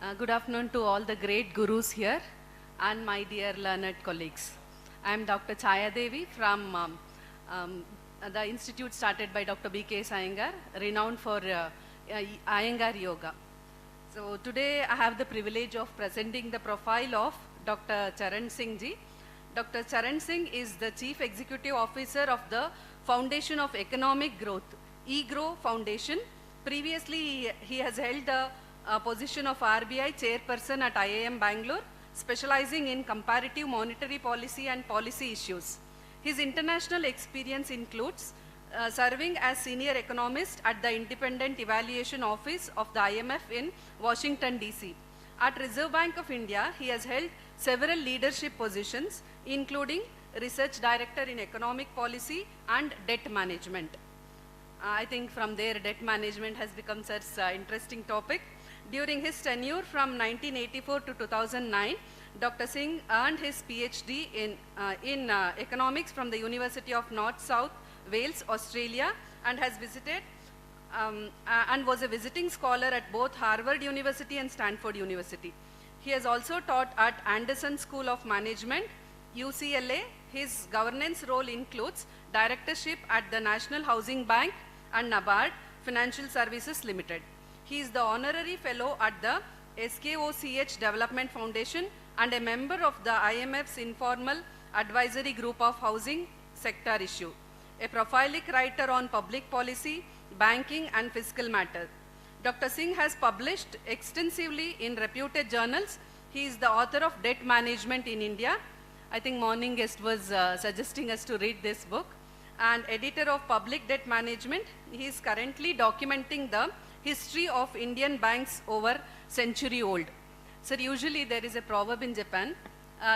Good afternoon to all the great gurus here and my dear learned colleagues. I am Dr. Chaya Devi from the institute started by Dr. B.K. Iyengar, renowned for Iyengar Yoga. So today I have the privilege of presenting the profile of Dr. Charan Singh ji. Dr. Charan Singh is the Chief Executive Officer of the Foundation of Economic Growth, eGrow Foundation. Previously, he has held the position of RBI chairperson at IIM Bangalore, specializing in comparative monetary policy and policy issues. His international experience includes serving as senior economist at the Independent Evaluation Office of the IMF in Washington, D.C. At Reserve Bank of India, he has held several leadership positions, including Research Director in Economic Policy and Debt Management. I think from there, debt management has become such an interesting topic. During his tenure from 1984 to 2009, Dr. Singh earned his PhD in economics from the University of North South Wales, Australia, and has visited and was a visiting scholar at both Harvard University and Stanford University. He has also taught at Anderson School of Management, UCLA. His governance role includes directorship at the National Housing Bank and NABARD Financial Services Limited. He is the honorary fellow at the SKOCH Development Foundation and a member of the IMF's Informal Advisory Group of Housing Sector Issue, a prolific writer on public policy, banking and fiscal matters. Dr. Singh has published extensively in reputed journals. He is the author of Debt Management in India. I think morning guest was suggesting us to read this book. And editor of Public Debt Management. He is currently documenting the history of Indian banks over century old. Sir, usually there is a proverb in Japan.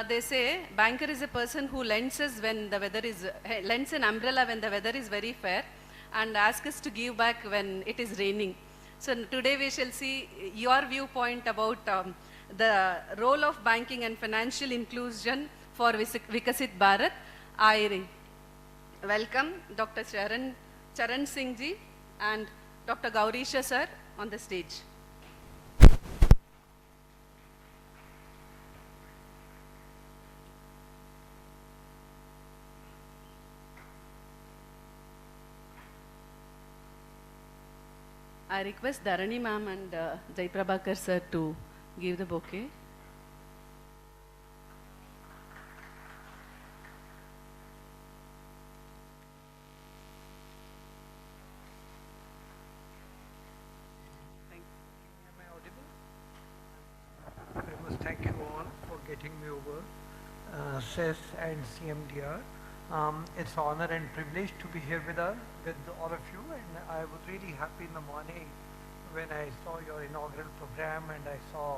They say banker is a person who lends us when the weather is, lends an umbrella when the weather is very fair and asks us to give back when it is raining. So today we shall see your viewpoint about the role of banking and financial inclusion for Viksit Bharat. I welcome Dr. Charan Singh ji and Dr. Gaurisha sir on the stage. I request Dharani ma'am and Jaiprabhakar sir to give the bouquet. Thank you all for getting me over, CES and CMDR. It's an honor and privilege to be here with all of you, and I was really happy in the morning when I saw your inaugural program and I saw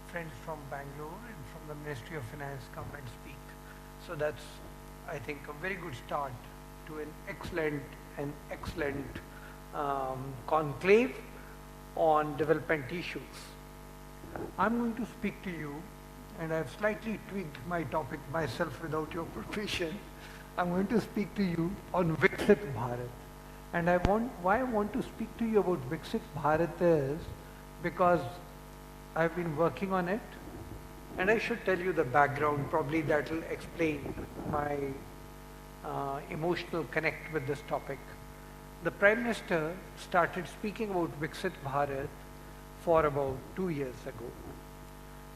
friends from Bangalore and from the Ministry of Finance come and speak. So that's, I think, a very good start to an excellent conclave on development issues. I'm going to speak to you, and I've slightly tweaked my topic myself without your permission. I'm going to speak to you on Viksit Bharat. And why I want to speak to you about Viksit Bharat is because I've been working on it, and I should tell you the background, probably that will explain my emotional connect with this topic. The Prime Minister started speaking about Viksit Bharat for about 2 years ago.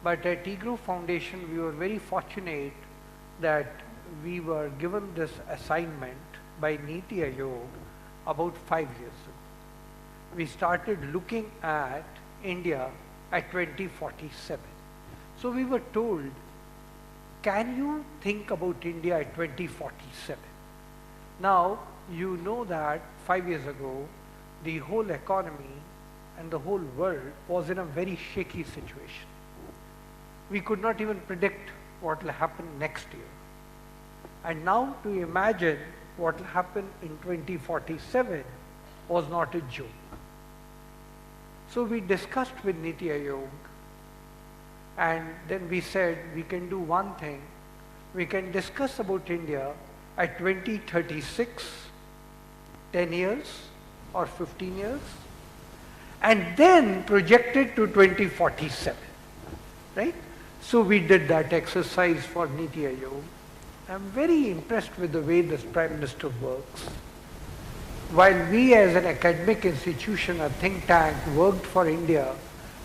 But at eGrow Foundation, we were very fortunate that we were given this assignment by Niti Aayog about 5 years ago. We started looking at India at 2047. So we were told, can you think about India at 2047? Now, you know that 5 years ago, the whole economy and the whole world was in a very shaky situation. We could not even predict what will happen next year. And now to imagine what will happen in 2047 was not a joke. So we discussed with Niti Aayog, and then we said we can do one thing. We can discuss about India at 2036, 10 years or 15 years, and then project it to 2047. right? So we did that exercise for Niti Aayog. I'm very impressed with the way this Prime Minister works. While we as an academic institution, a think tank, worked for India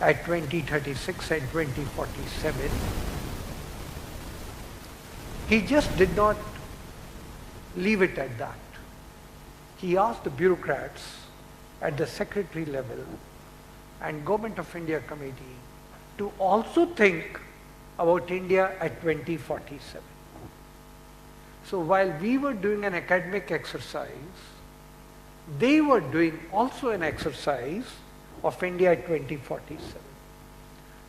at 2036 and 2047, he just did not leave it at that. He asked the bureaucrats at the secretary level and Government of India committee to also think about India at 2047. So while we were doing an academic exercise, they were doing also an exercise of India at 2047.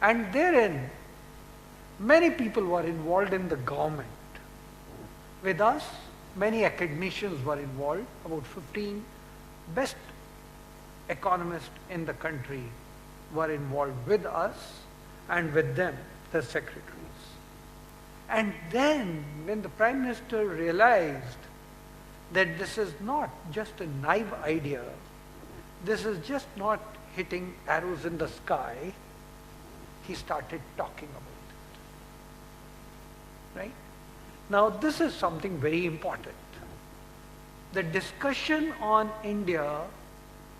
And therein, many people were involved in the government. With us, many academicians were involved, about 15 best economists in the country were involved with us, and with them, the secretaries. And then, when the Prime Minister realized that this is not just a naive idea, this is just not hitting arrows in the sky, he started talking about it. Right? Now, this is something very important. The discussion on India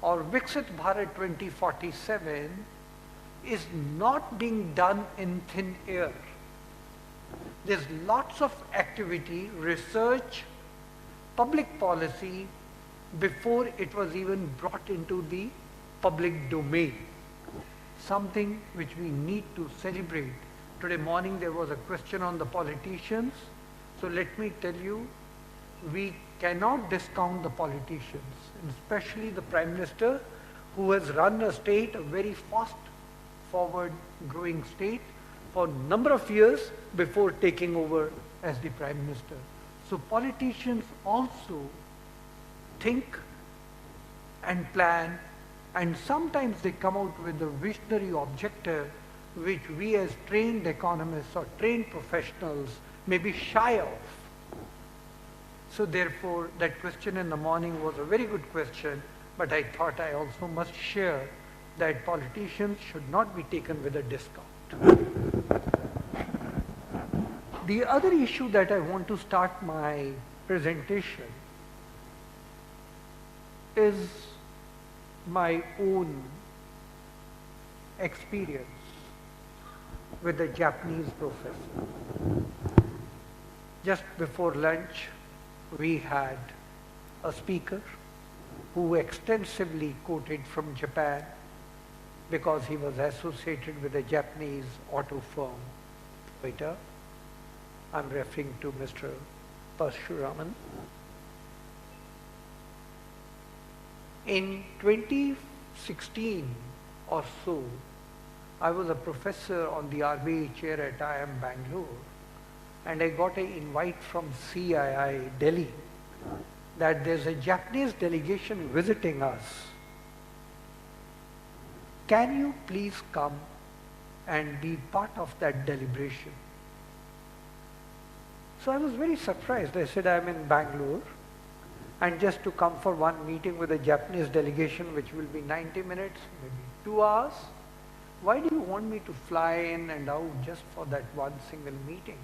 or Viksit Bharat 2047 is not being done in thin air. There's lots of activity, research, public policy before it was even brought into the public domain. Something which we need to celebrate. Today morning there was a question on the politicians. So let me tell you, we cannot discount the politicians, especially the Prime Minister, who has run a state, a very fast forward growing state, for a number of years before taking over as the Prime Minister. So politicians also think and plan, and sometimes they come out with a visionary objective which we as trained economists or trained professionals may be shy of. So therefore, that question in the morning was a very good question, but I thought I also must share that politicians should not be taken with a discount. The other issue that I want to start my presentation is my own experience with a Japanese professor. Just before lunch, we had a speaker who extensively quoted from Japan because he was associated with a Japanese auto firm, Toyota. I'm referring to Mr. Parshuraman. In 2016 or so, I was a professor on the RBI chair at IIM Bangalore, and I got an invite from CII Delhi that there's a Japanese delegation visiting us. Can you please come and be part of that deliberation? So I was very surprised. I said, I'm in Bangalore, and just to come for one meeting with a Japanese delegation, which will be 90 minutes, maybe 2 hours, why do you want me to fly in and out just for that one single meeting?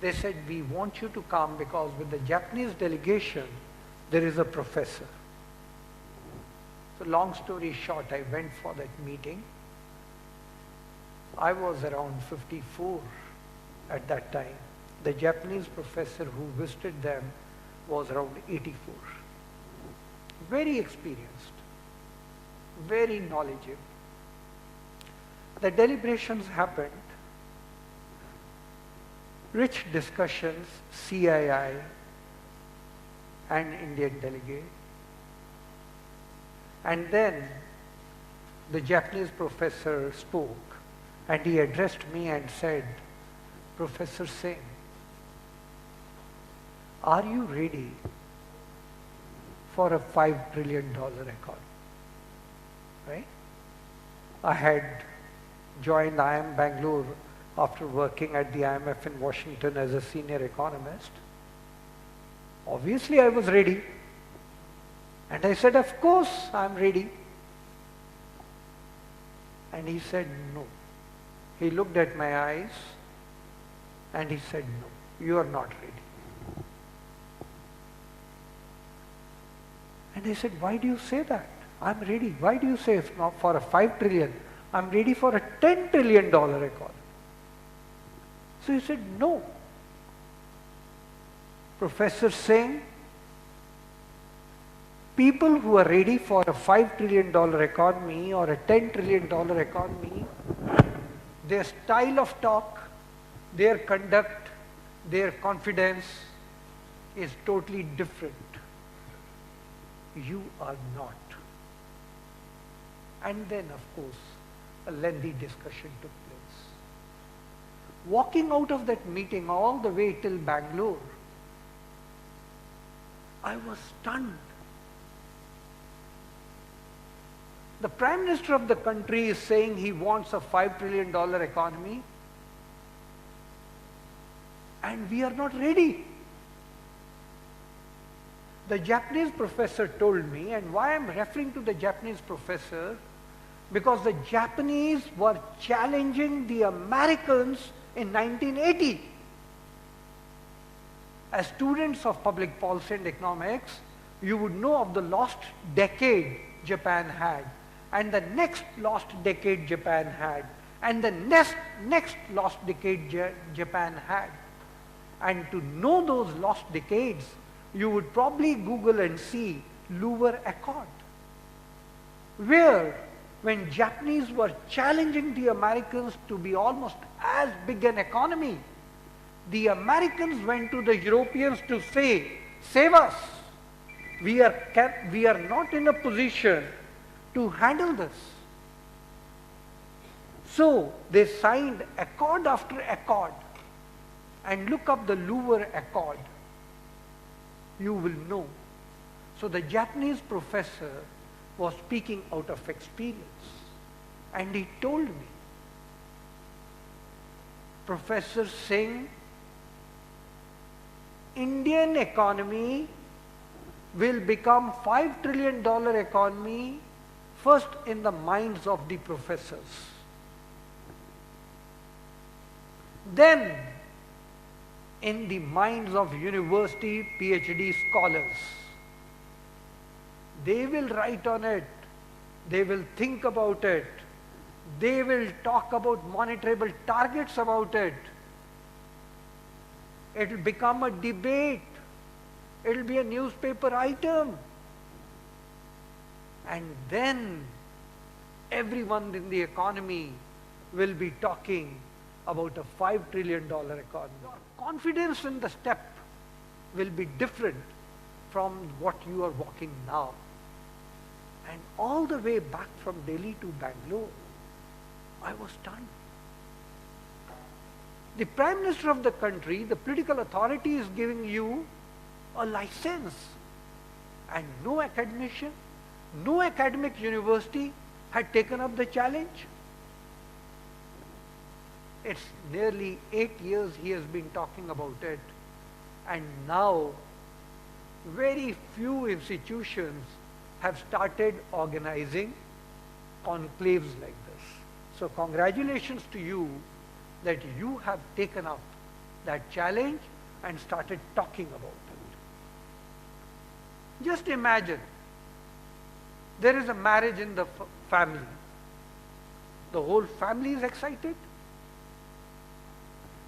They said, we want you to come because with the Japanese delegation, there is a professor. So long story short, I went for that meeting. I was around 54 at that time. The Japanese professor who visited them was around 84. Very experienced, very knowledgeable. The deliberations happened, rich discussions, CII and Indian delegate. And then the Japanese professor spoke, and he addressed me and said, Professor Singh, are you ready for a $5 trillion economy? Right? I had joined IIM Bangalore after working at the IMF in Washington as a senior economist. Obviously, I was ready. And I said, of course, I'm ready. And he said, no. He looked at my eyes and he said, no, you are not ready. And I said, why do you say that? I'm ready. Why do you say if not for a 5 trillion? I'm ready for a $10 trillion economy. So he said, no. Professor Singh, people who are ready for a $5 trillion economy or a $10 trillion economy, their style of talk, their conduct, their confidence is totally different. You are not. And then, of course, a lengthy discussion took place. Walking out of that meeting all the way till Bangalore, I was stunned. The Prime Minister of the country is saying he wants a $5 trillion economy, and we are not ready. The Japanese professor told me, and why I'm referring to the Japanese professor, because the Japanese were challenging the Americans in 1980. As students of public policy and economics, you would know of the lost decade Japan had, and the next lost decade Japan had, and the next lost decade Japan had. And to know those lost decades, you would probably Google and see Louvre Accord, where when Japanese were challenging the Americans to be almost as big an economy, the Americans went to the Europeans to say, save us. We are not in a position to handle this. So they signed accord after accord. And look up the Louvre Accord. You will know. So the Japanese professor was speaking out of experience. And he told me, Professor Singh, Indian economy will become $5 trillion economy first in the minds of the professors. Then in the minds of university PhD scholars. They will write on it, they will think about it, they will talk about monitorable targets about it. It will become a debate, it will be a newspaper item. And then everyone in the economy will be talking about a $5 trillion economy. Confidence in the step will be different from what you are walking now. And all the way back from Delhi to Bangalore, I was stunned. The Prime Minister of the country, the political authority is giving you a license, and no academician, no academic university had taken up the challenge. It's nearly 8 years he has been talking about it, and now very few institutions have started organizing conclaves like this. So congratulations to you that you have taken up that challenge and started talking about it. Just imagine, there is a marriage in the family. The whole family is excited.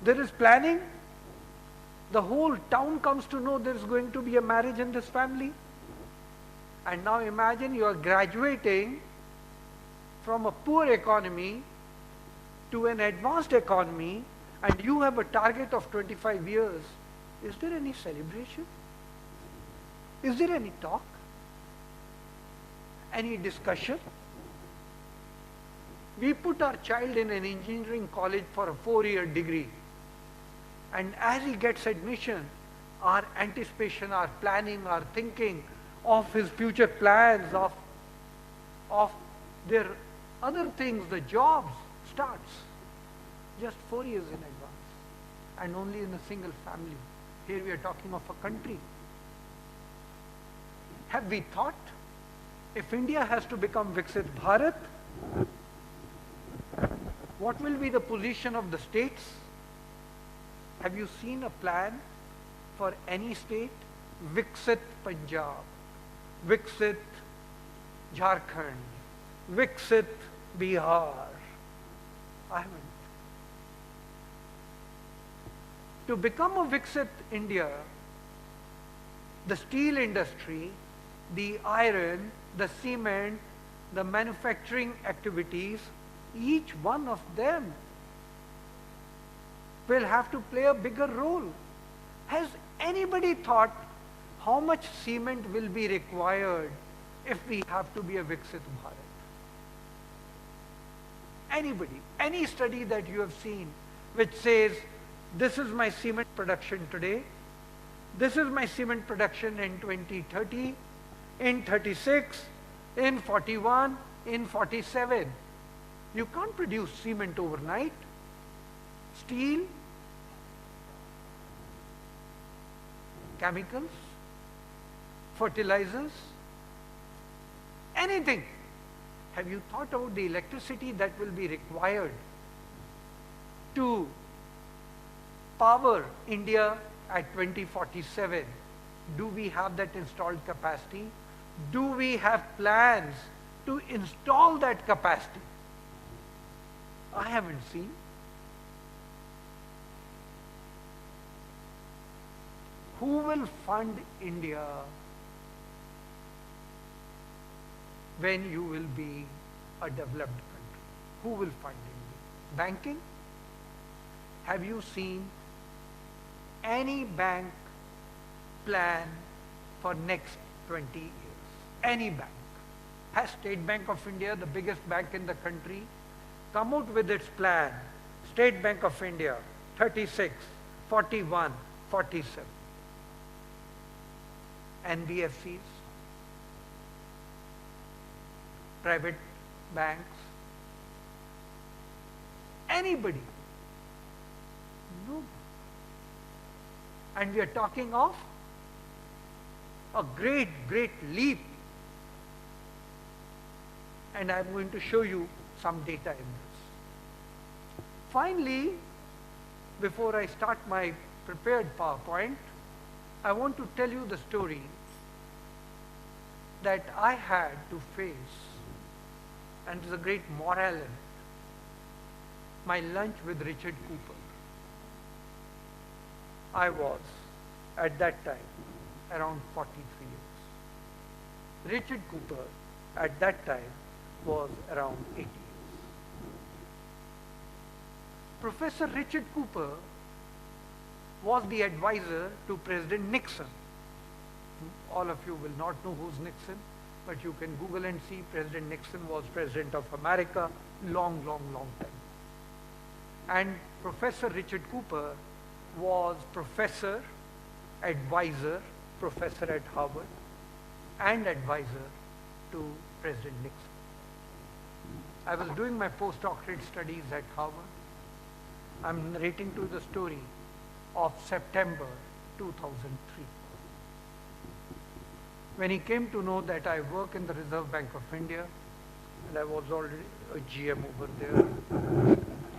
There is planning. The whole town comes to know there is going to be a marriage in this family. And now imagine you are graduating from a poor economy to an advanced economy, and you have a target of 25 years. Is there any celebration? Is there any talk? Any discussion? We put our child in an engineering college for a 4-year degree. And as he gets admission, our anticipation, our planning, our thinking of his future plans, of their other things, the jobs, starts just 4 years in advance, and only in a single family. Here we are talking of a country. Have we thought, if India has to become Viksit Bharat, What will be the position of the states? Have you seen a plan for any state? Viksit Punjab, Viksit Jharkhand, Viksit Bihar. I haven't. To become a Viksit India, the steel industry, the iron, the cement, the manufacturing activities, each one of them will have to play a bigger role. Has anybody thought how much cement will be required if we have to be a Viksit Bharat? Anybody, any study that you have seen which says, this is my cement production today, this is my cement production in 2030, in 36, in 41, in 47. You can't produce cement overnight. Steel, chemicals, fertilizers, anything. Have you thought about the electricity that will be required to power India at 2047? Do we have that installed capacity? Do we have plans to install that capacity? I haven't seen. Who will fund India when you will be a developed country? Who will fund India? Banking? Have you seen any bank plan for next 20 years? Any bank? Has State Bank of India, the biggest bank in the country, come out with its plan? State Bank of India, 36, 41, 47. NBFCs, private banks, anybody? No. And we are talking of a great, great leap. And I'm going to show you some data in this. Finally, before I start my prepared PowerPoint, I want to tell you the story that I had to face, and it's a great morale in it. My lunch with Richard Cooper. I was, at that time, around 43 years. Richard Cooper, at that time, was around 80 years. Professor Richard Cooper was the advisor to President Nixon. All of you will not know who's Nixon, but you can Google and see President Nixon was President of America long, long, long time. And Professor Richard Cooper was professor, advisor, professor at Harvard, and advisor to President Nixon. I was doing my postdoctorate studies at Harvard. I'm narrating to the story of September 2003. When he came to know that I work in the Reserve Bank of India, and I was already a GM over there,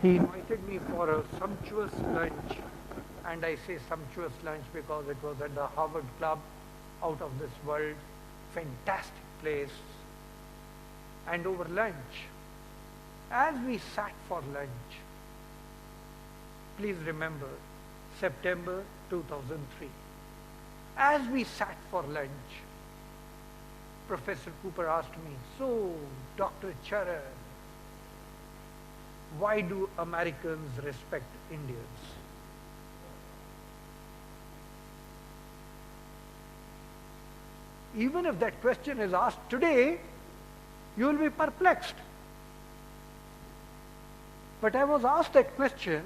he invited me for a sumptuous lunch. And I say sumptuous lunch because it was at the Harvard Club, out of this world, fantastic place. And over lunch, as we sat for lunch, please remember, September 2003. As we sat for lunch, Professor Cooper asked me, so, Dr. Charan, why do Americans respect Indians? Even if that question is asked today, you will be perplexed. But I was asked that question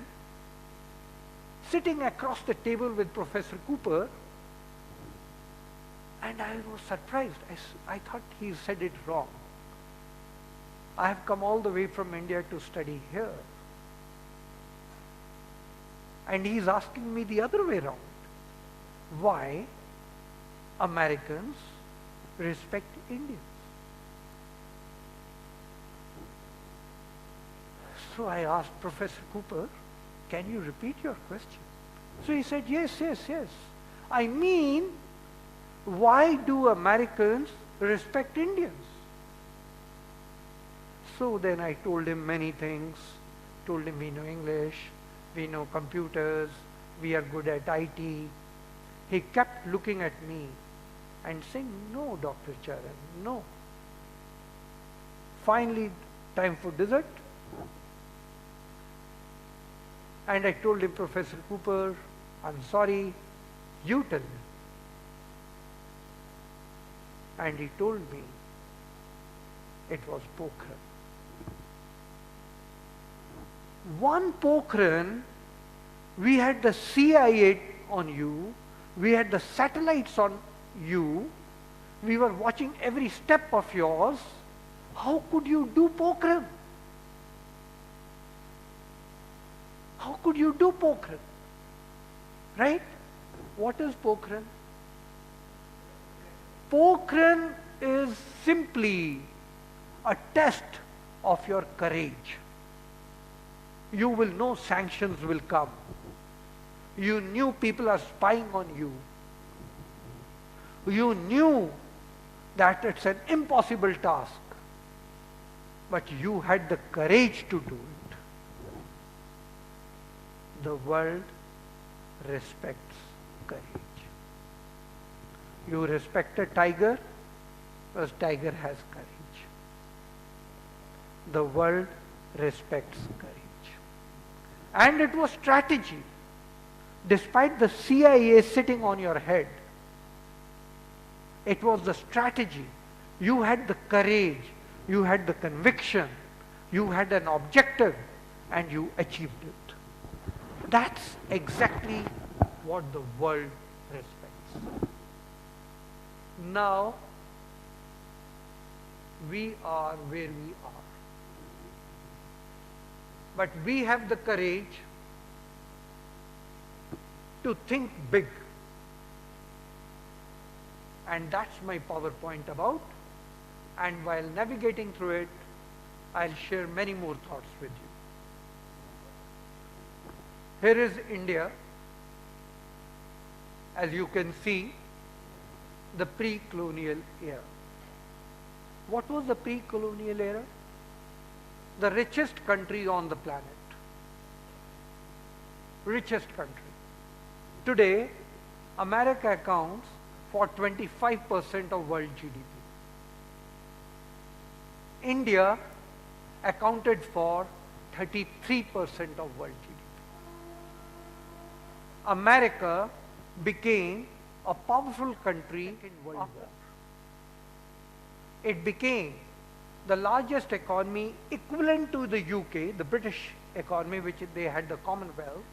sitting across the table with Professor Cooper, and I was surprised. I thought he said it wrong. I have come all the way from India to study here. And he's asking me the other way around. Why Americans respect Indians? So I asked Professor Cooper, can you repeat your question? So he said, yes, yes, yes. I mean, why do Americans respect Indians? So then I told him many things, told him we know English, we know computers, we are good at IT. He kept looking at me and saying, no, Dr. Charan, no. Finally, time for dessert. And I told him, Professor Cooper, I'm sorry, you tell me. And he told me it was Pokhran. One Pokhran, we had the CIA on you, we had the satellites on you, we were watching every step of yours. How could you do Pokhran? How could you do Pokhran? Right? What is Pokhran? Pokhran is simply a test of your courage. You will know sanctions will come. You knew people are spying on you. You knew that it's an impossible task. But you had the courage to do it. The world respects courage. You respect a tiger because tiger has courage. The world respects courage. And it was strategy. Despite the CIA sitting on your head, it was the strategy. You had the courage, you had the conviction, you had an objective, and you achieved it. That's exactly what the world respects. Now, we are where we are. But we have the courage to think big. And that's my PowerPoint about. And while navigating through it, I'll share many more thoughts with you. Here is India. As you can see, the pre-colonial era. What was the pre-colonial era? The richest country on the planet. Richest country. Today, America accounts for 25% of world GDP. India accounted for 33% of world GDP. America became a powerful country in World War. It became the largest economy equivalent to the UK, the British economy, which they had the Commonwealth,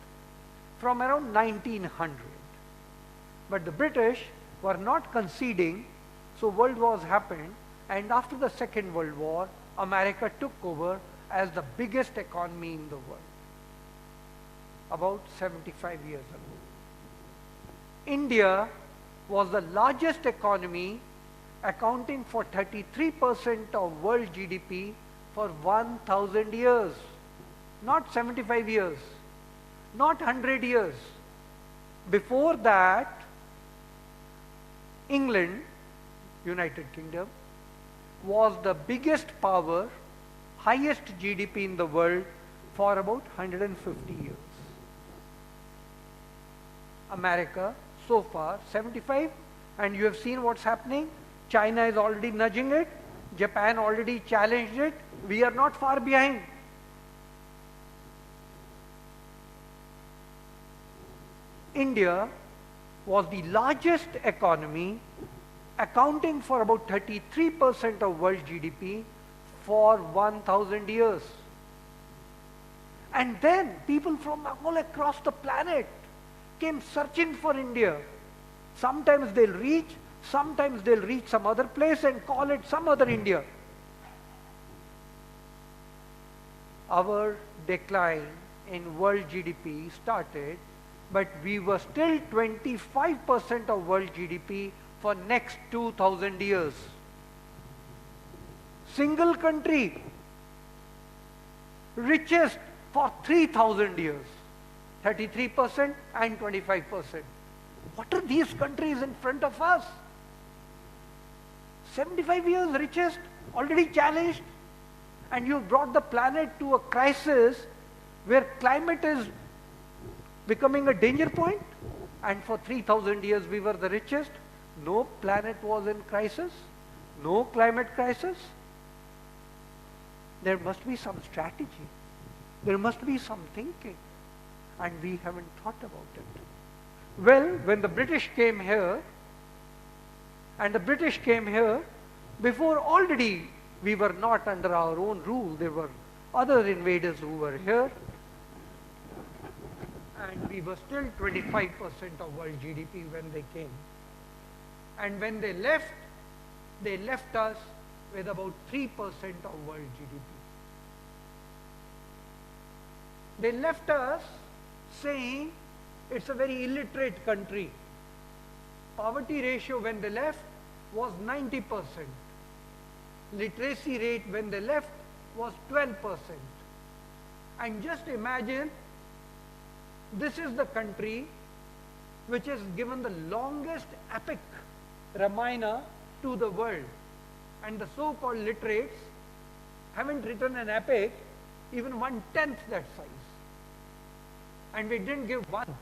from around 1900. But the British were not conceding, so world wars happened, and after the Second World War, America took over as the biggest economy in the world, about 75 years ago. India was the largest economy, accounting for 33% of world GDP for 1,000 years. Not 75 years, not 100 years. Before that, England, United Kingdom, was the biggest power, highest GDP in the world for about 150 years. America, so far, 75, and you have seen what's happening. China is already nudging it. Japan already challenged it. We are not far behind. India was the largest economy, accounting for about 33% of world GDP for 1,000 years. And then people from all across the planet came searching for India. Sometimes they'll reach some other place and call it some other India. Our decline in world GDP started, but we were still 25% of world GDP for next 2,000 years. Single country. richest for 3,000 years, 33% and 25%. What are these countries in front of us? 75 years richest, already challenged, and you brought the planet to a crisis where climate is becoming a danger point, and for 3,000 years we were the richest. No planet was in crisis, no climate crisis. There must be some strategy. There must be some thinking, and we haven't thought about it. Well, when the British came here, before already we were not under our own rule, there were other invaders who were here, and we were still 25% of world GDP when they came. And when they left us with about 3% of world GDP. They left us saying it's a very illiterate country. Poverty ratio when they left was 90%. Literacy rate when they left was 12%. And just imagine, this is the country which has given the longest epic Ramayana to the world. And the so-called literates haven't written an epic even 1/10 that size. And we didn't give one.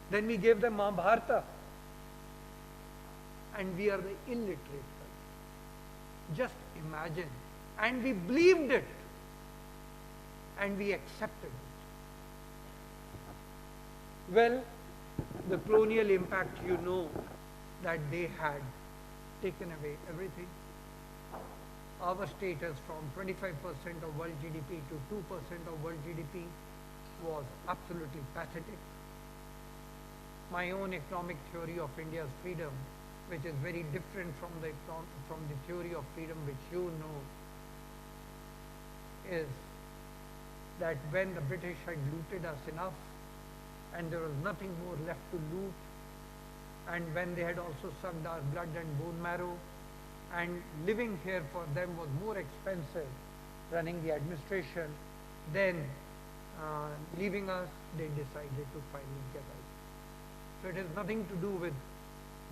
Then we gave them Mahabharata. And we are the illiterate country. Just imagine. And we believed it. And we accepted it. Well, the colonial impact, you know, that they had taken away everything. Our status from 25% of world GDP to 2% of world GDP was absolutely pathetic. My own economic theory of India's freedom, which is very different from the theory of freedom which you know, is that when the British had looted us enough and there was nothing more left to loot, and when they had also sucked our blood and bone marrow, and living here for them was more expensive, running the administration, then leaving us, they decided to finally get out. So it has nothing to do with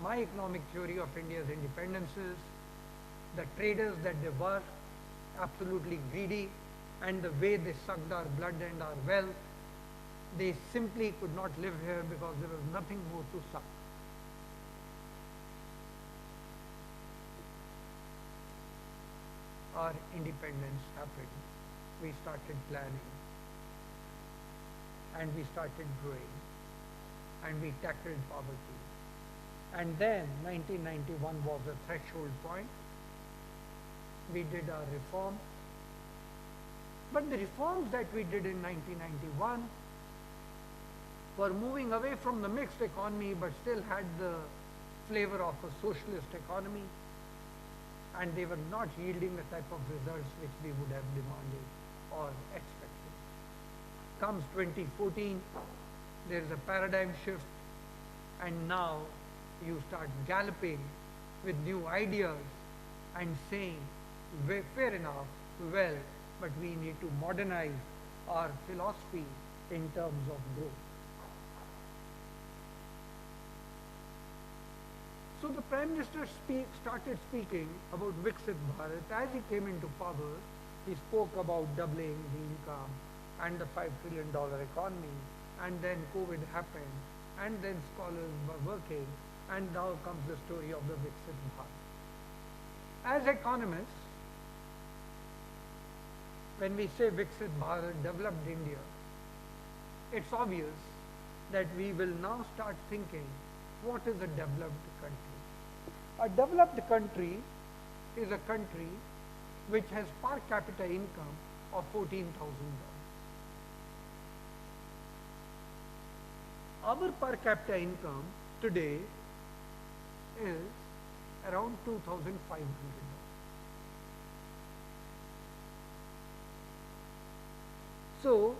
my economic theory of India's independences, the traders that they were, absolutely greedy, and the way they sucked our blood and our wealth. They simply could not live here because there was nothing more to suck. Our independence happened. We started planning, and we started growing, and we tackled poverty. And then 1991 was a threshold point. We did our reform. But the reforms that we did in 1991 were moving away from the mixed economy, but still had the flavor of a socialist economy. And they were not yielding the type of results which we would have demanded or expected. Comes 2014, there is a paradigm shift, and now you start galloping with new ideas and saying, fair enough, well, but we need to modernize our philosophy in terms of growth. So the Prime Minister started speaking about Viksit Bharat. As he came into power, he spoke about doubling the income and the $5 trillion economy, and then COVID happened, and then scholars were working, and now comes the story of the Viksit Bharat. As economists, when we say Viksit Bharat, developed India, it's obvious that we will now start thinking, what is a developed country? A developed country is a country which has per capita income of $14,000. Our per capita income today is around $2,500. So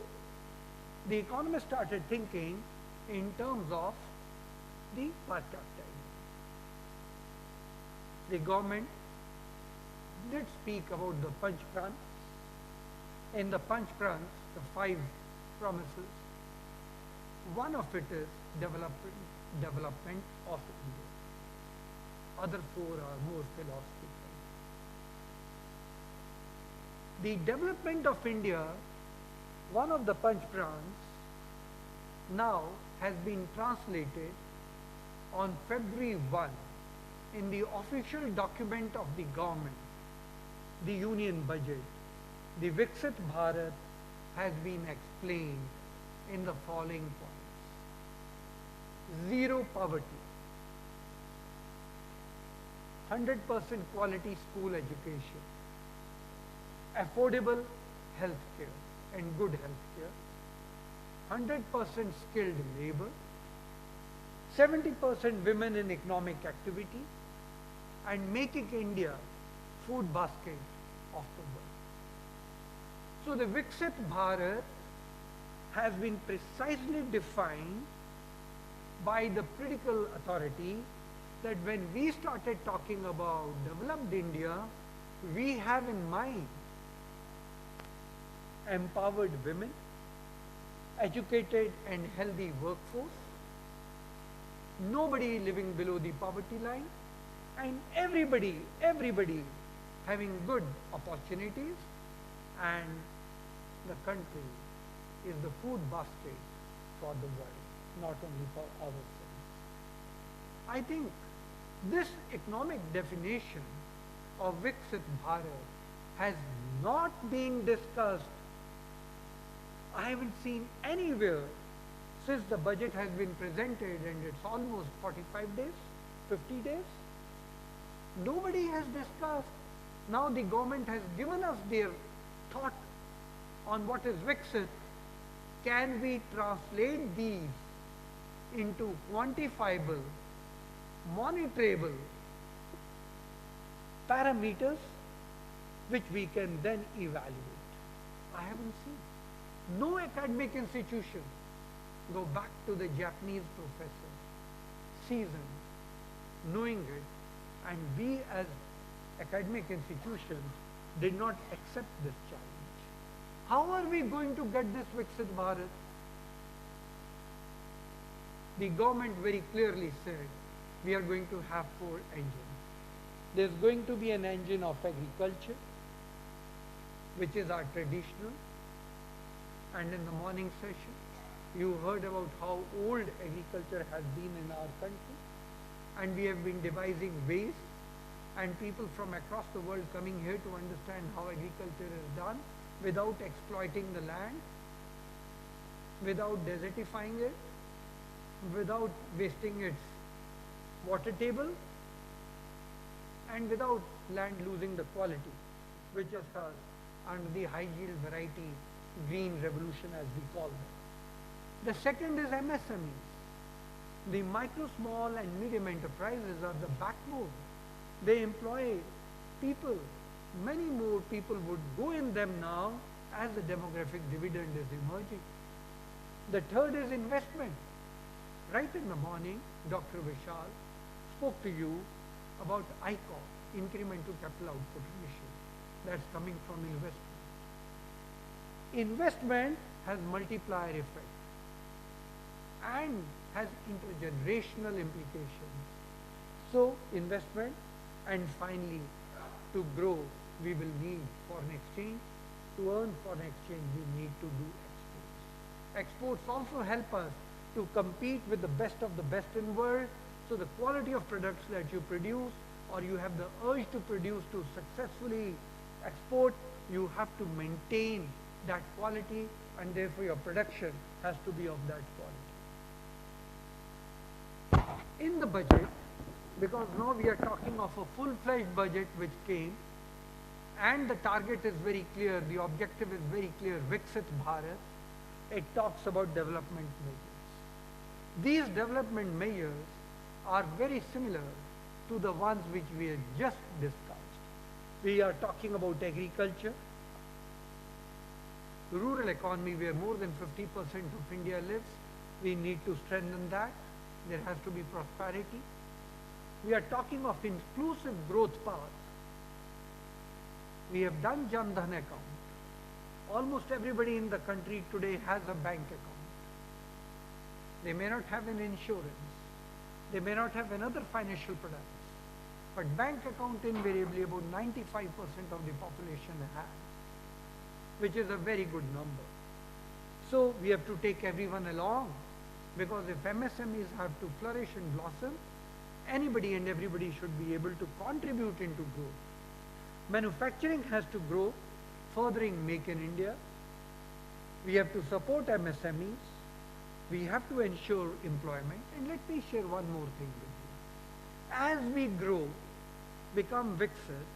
the economists started thinking in terms of the per capita income. The government did speak about the Panch Pran, In the Panch Prans, the 5 promises, one of it is development of India. Other 4 are more philosophical. The development of India, one of the Panch Prans, now has been translated on February 1 in the official document of the government, the Union Budget. The Viksit Bharat has been explained in the following points. 0 poverty, 100% quality school education, affordable health care and good health care, 100% skilled labor, 70% women in economic activity, and making India food basket of the world. So the Viksit Bharat has been precisely defined by the political authority that when we started talking about developed India, we have in mind empowered women, educated and healthy workforce, nobody living below the poverty line, and everybody having good opportunities, and the country is the food basket for the world, not only for ourselves. I think this economic definition of Viksit Bharat has not been discussed. I haven't seen anywhere since the budget has been presented, and it's almost 45 days, 50 days. Nobody has discussed. Now the government has given us their thought on what is Viksit. Can we translate these into quantifiable, monitorable parameters which we can then evaluate? I haven't seen. No academic institution, go back to the Japanese professor, seasoned, knowing it, and we as academic institutions did not accept this challenge. How are we going to get this Viksit Bharat? The government very clearly said we are going to have 4 engines. There's going to be an engine of agriculture, which is our traditional, and in the morning session you heard about how old agriculture has been in our country, and we have been devising ways, and people from across the world coming here to understand how agriculture is done without exploiting the land, without desertifying it, without wasting its water table, and without land losing the quality, which is under the high yield variety green revolution as we call them. The second is MSMEs. The micro, small and medium enterprises are the backbone. They employ people. Many more people would go in them now as the demographic dividend is emerging. The third is investment. Right in the morning, Dr. Vishal spoke to you about ICOR, Incremental Capital Output Ratio. That's coming from investment. Investment has multiplier effect and has intergenerational implications. So investment, and finally to grow we will need foreign exchange. To earn foreign exchange we need to do exports. Exports also help us to compete with the best of the best in the world. So the quality of products that you produce, or you have the urge to produce to successfully export, you have to maintain that quality, and therefore your production has to be of that quality. In the budget, because now we are talking of a full-fledged budget which came, and the target is very clear, the objective is very clear, Viksit Bharat, it talks about development measures. These development measures are very similar to the ones which we have just discussed. We are talking about agriculture, rural economy where more than 50% of India lives. We need to strengthen that. There has to be prosperity. We are talking of inclusive growth path. We have done Jan Dhan account. almost everybody in the country today has a bank account. They may not have an insurance. They may not have another financial products. But bank account invariably about 95% of the population has, which is a very good number. So we have to take everyone along, because if MSMEs have to flourish and blossom, anybody and everybody should be able to contribute into growth. Manufacturing has to grow, furthering Make in India. We have to support MSMEs. We have to ensure employment. And let me share one more thing with you. As we grow, become Viksit,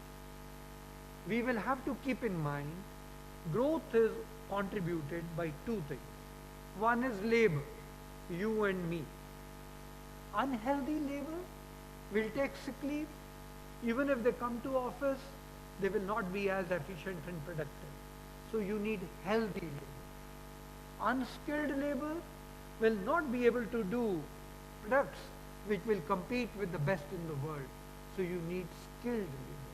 we will have to keep in mind growth is contributed by two things. One is labor, you and me. Unhealthy labor will take sick leave. Even if they come to office, they will not be as efficient and productive. So you need healthy labor. Unskilled labor will not be able to do products which will compete with the best in the world. So you need skilled labor.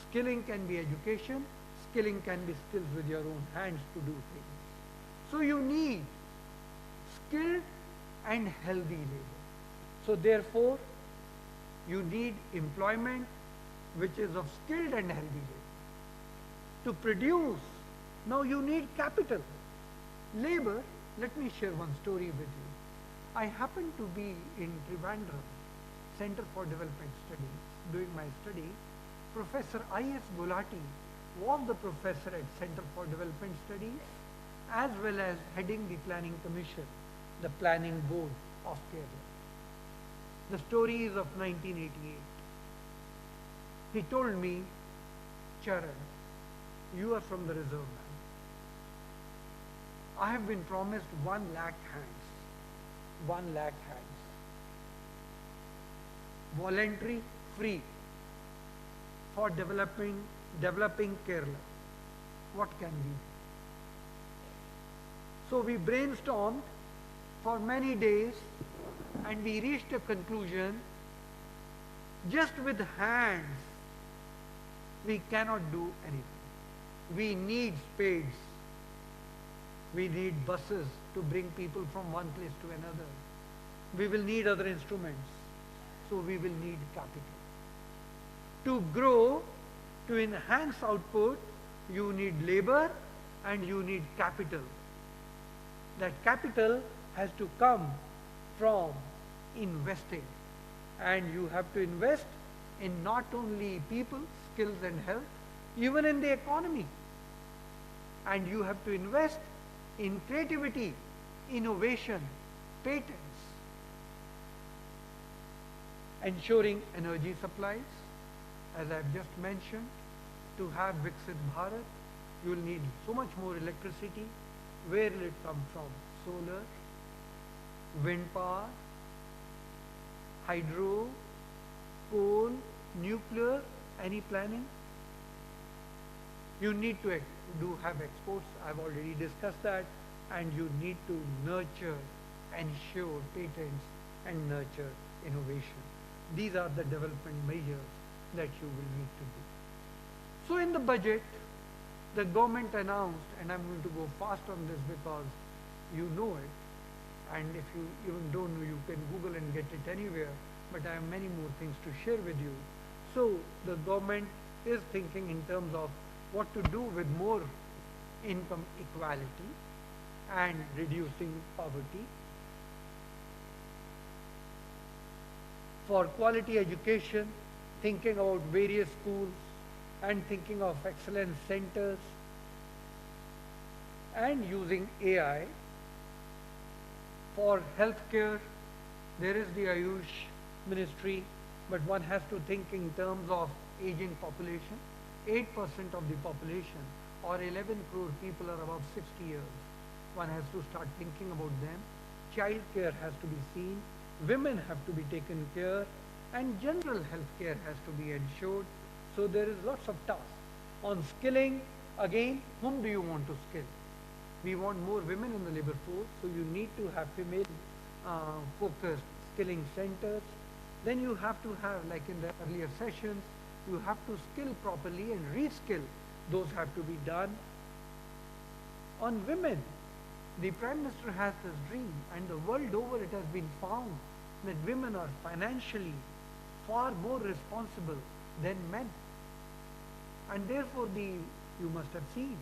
Skilling can be education, skilling can be skills with your own hands to do things. So you need skilled and healthy labor. So therefore, you need employment which is of skilled and healthy labor. To produce, now you need capital. Labor, let me share one story with you. I happened to be in Trivandrum, Center for Development Studies, doing my study. Professor I.S. Gulati was the professor at Center for Development Studies, as well as heading the Planning Commission, the Planning Board of Kerala. The story is of 1988. He told me, Charan, you are from the Reserve Bank. I have been promised 1 lakh hands. 1 lakh hands. Voluntary, free, for developing Kerala. What can we do? So we brainstormed for many days and we reached a conclusion. Just with hands, we cannot do anything. We need spades. We need buses to bring people from one place to another. We will need other instruments. So we will need capital. To grow, to enhance output, you need labor and you need capital. That capital has to come from investing. And you have to invest in not only people, skills and health, even in the economy. And you have to invest in creativity, innovation, patents, ensuring energy supplies. As I have just mentioned, to have Viksit Bharat, you will need so much more electricity. Where will it come from? Solar, wind power, hydro, coal, nuclear, any planning? You need to have exports. I've already discussed that. And you need to nurture, ensure patents and nurture innovation. These are the development measures that you will need to do. So in the budget, the government announced, and I'm going to go fast on this because you know it, and if you even don't know, you can Google and get it anywhere, but I have many more things to share with you. So the government is thinking in terms of what to do with more income equality and reducing poverty. For quality education, thinking about various schools and thinking of excellence centers and using AI. For healthcare, there is the Ayush ministry, but one has to think in terms of aging population. 8% of the population or 11 crore people are above 60 years. One has to start thinking about them. Child care has to be seen. Women have to be taken care, and general health care has to be ensured. So there is lots of tasks. On skilling, again, whom do you want to skill? We want more women in the labor force, so you need to have female focused skilling centers. Then you have to have, like in the earlier sessions, you have to skill properly and reskill. Those have to be done. on women. The Prime Minister has this dream, and the world over it has been found that women are financially far more responsible than men. And therefore you must have seen,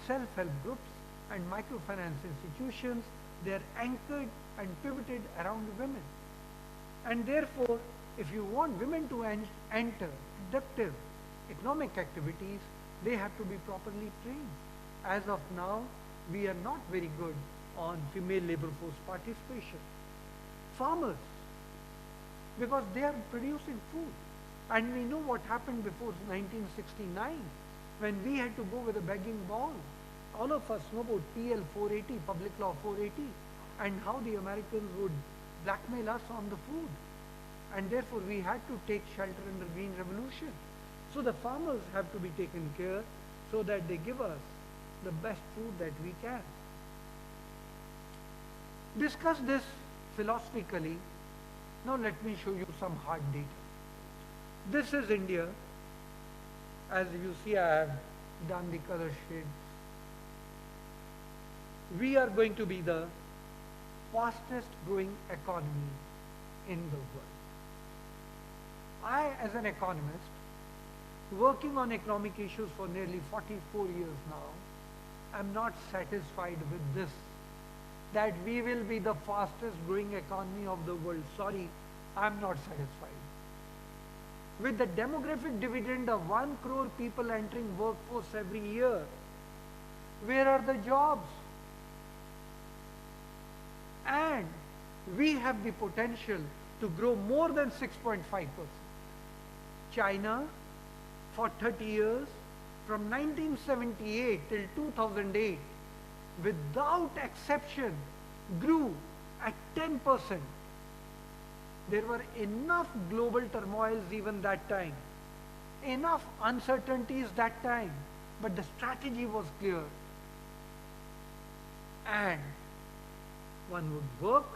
self-help groups and microfinance institutions, they are anchored and pivoted around women. And therefore, if you want women to enter productive economic activities, they have to be properly trained. As of now, we are not very good on female labor force participation. Farmers, because they are producing food. And we know what happened before 1969, when we had to go with a begging bowl. All of us know about PL 480, Public Law 480, and how the Americans would blackmail us on the food. And therefore we had to take shelter in the Green Revolution. So the farmers have to be taken care so that they give us the best food that we can. Discuss this philosophically. Now let me show you some hard data. This is India. As you see, I have done the color shades. We are going to be the fastest growing economy in the world. I, as an economist, working on economic issues for nearly 44 years now, am not satisfied with this, that we will be the fastest growing economy of the world. Sorry, I'm not satisfied. With the demographic dividend of 1 crore people entering workforce every year, where are the jobs? And we have the potential to grow more than 6.5%. China, for 30 years, from 1978 till 2008, without exception, grew at 10%. There were enough global turmoils even that time, enough uncertainties that time, but the strategy was clear. And one would work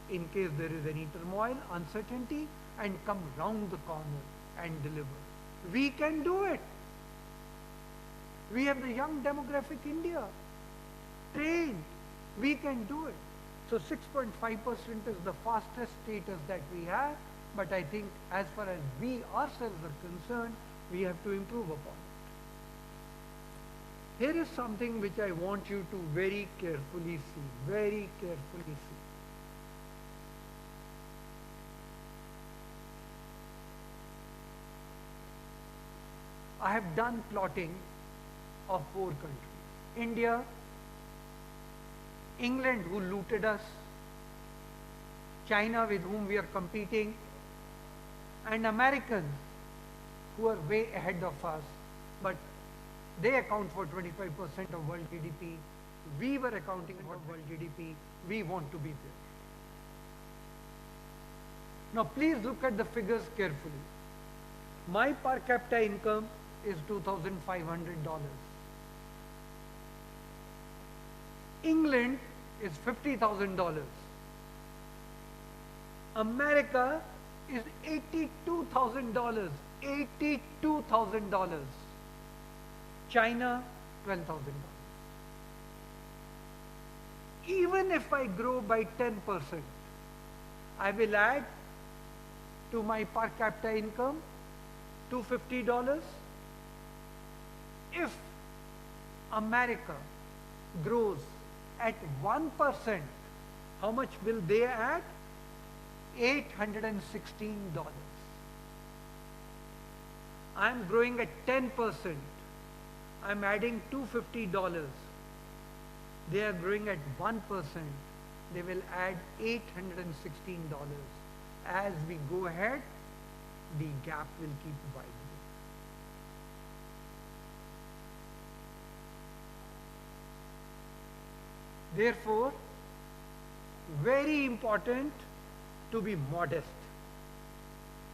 in case there is any turmoil, uncertainty, and come round the corner and deliver. We can do it. We have the young demographic India, trained. We can do it. So 6.5% is the fastest status that we have, but I think as far as we ourselves are concerned, we have to improve upon it. Here is something which I want you to very carefully see, very carefully see. I have done plotting of 4 countries. India, England, who looted us, China, with whom we are competing, and Americans, who are way ahead of us, but they account for 25% of world GDP. We were accounting for world GDP. We want to be there. Now please look at the figures carefully. My per capita income is $2,500. England is $50,000. America is $82,000. $82,000. China, $12,000. Even if I grow by 10%, I will add to my per capita income $250. If America grows at 1%, how much will they add? $816. I am growing at 10%. I am adding $250. They are growing at 1%. They will add $816. As we go ahead, the gap will keep widening. Therefore, very important to be modest.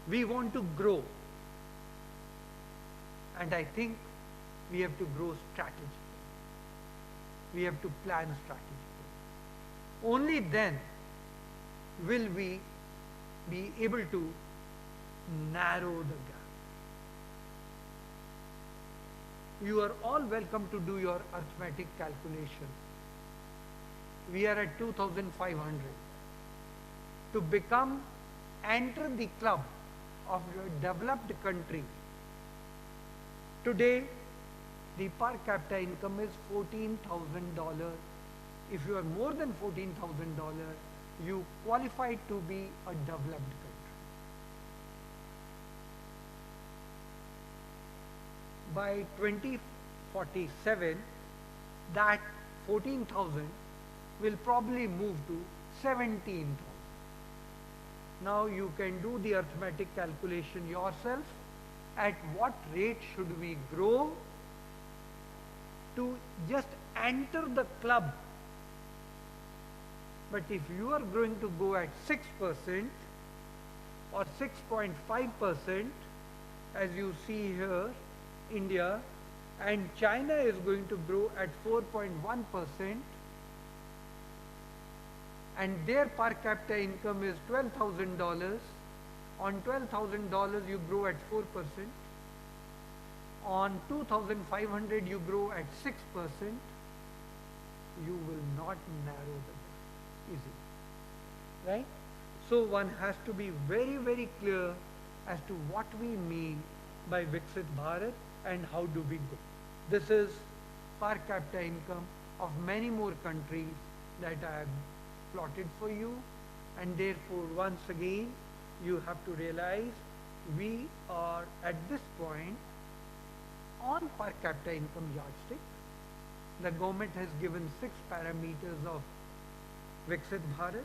We want to grow. And I think we have to grow strategically. We have to plan strategically. Only then will we be able to narrow the gap. You are all welcome to do your arithmetic calculation. we are at 2,500. To enter the club of a developed country, today the per capita income is $14,000. If you are more than $14,000, you qualify to be a developed country. By 2047, that 14,000 will probably move to 17,000. Now you can do the arithmetic calculation yourself. At what rate should we grow to just enter the club? But if you are going to go at 6% or 6.5%, as you see here, India, and China is going to grow at 4.1%, and their per capita income is $12,000. On $12,000 you grow at 4%. On 2,500 you grow at 6%. You will not narrow the gap easily, right? So one has to be very, very clear as to what we mean by Viksit Bharat and how do we go. This is per capita income of many more countries that I have plotted for you, and therefore once again you have to realize we are at this point on per capita income yardstick. The government has given 6 parameters of Viksit Bharat,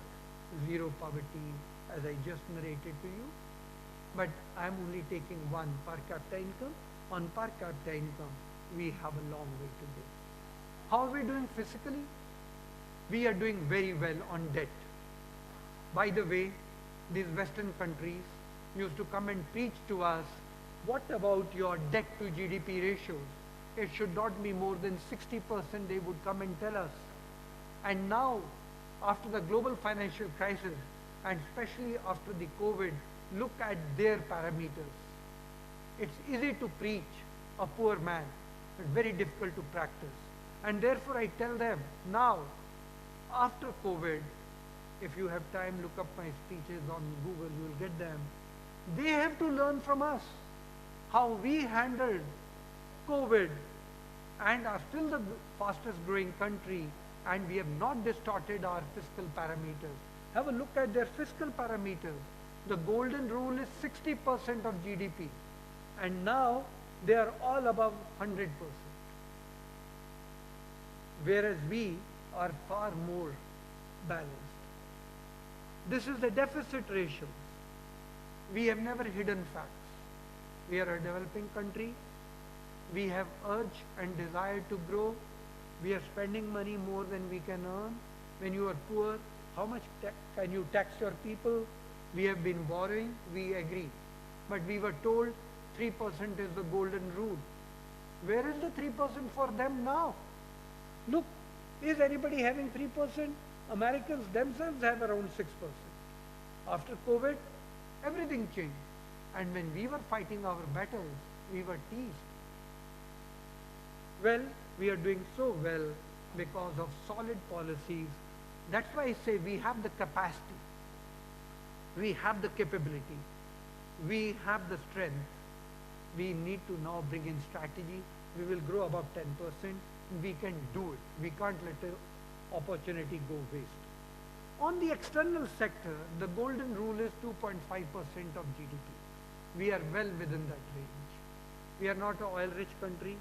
zero poverty, as I just narrated to you, but I am only taking one, per capita income. On per capita income we have a long way to go. How are we doing physically? We are doing very well on debt. By the way, these Western countries used to come and preach to us, what about your debt to GDP ratios? It should not be more than 60%, they would come and tell us. And now, after the global financial crisis, and especially after the COVID, look at their parameters. It's easy to preach a poor man, but very difficult to practice. And therefore I tell them, now, after COVID, if you have time, look up my speeches on Google, you will get them. They have to learn from us how we handled COVID and are still the fastest growing country, and we have not distorted our fiscal parameters. Have a look at their fiscal parameters. The golden rule is 60% of GDP, and now they are all above 100%. Whereas we are far more balanced. This is the deficit ratio. We have never hidden facts. We are a developing country. We have urge and desire to grow. We are spending money more than we can earn. When you are poor, how much can you tax your people? We have been borrowing, we agree. But we were told 3% is the golden rule. Where is the 3% for them now? Look, is anybody having 3%? Americans themselves have around 6%. After COVID, everything changed. And when we were fighting our battles, we were teased. Well, we are doing so well because of solid policies. That's why I say we have the capacity. We have the capability. We have the strength. We need to now bring in strategy. We will grow above 10%. We can do it. We can't let the opportunity go waste. On the external sector, the golden rule is 2.5% of GDP. We are well within that range. We are not an oil-rich country.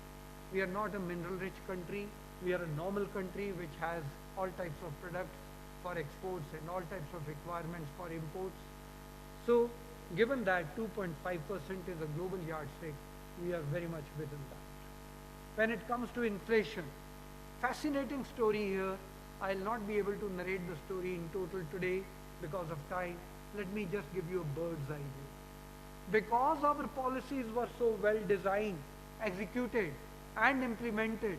We are not a mineral-rich country. We are a normal country which has all types of products for exports and all types of requirements for imports. So, given that 2.5% is a global yardstick, we are very much within that. When it comes to inflation, fascinating story here. I'll not be able to narrate the story in total today because of time. Let me just give you a bird's eye view. Because our policies were so well designed, executed, and implemented,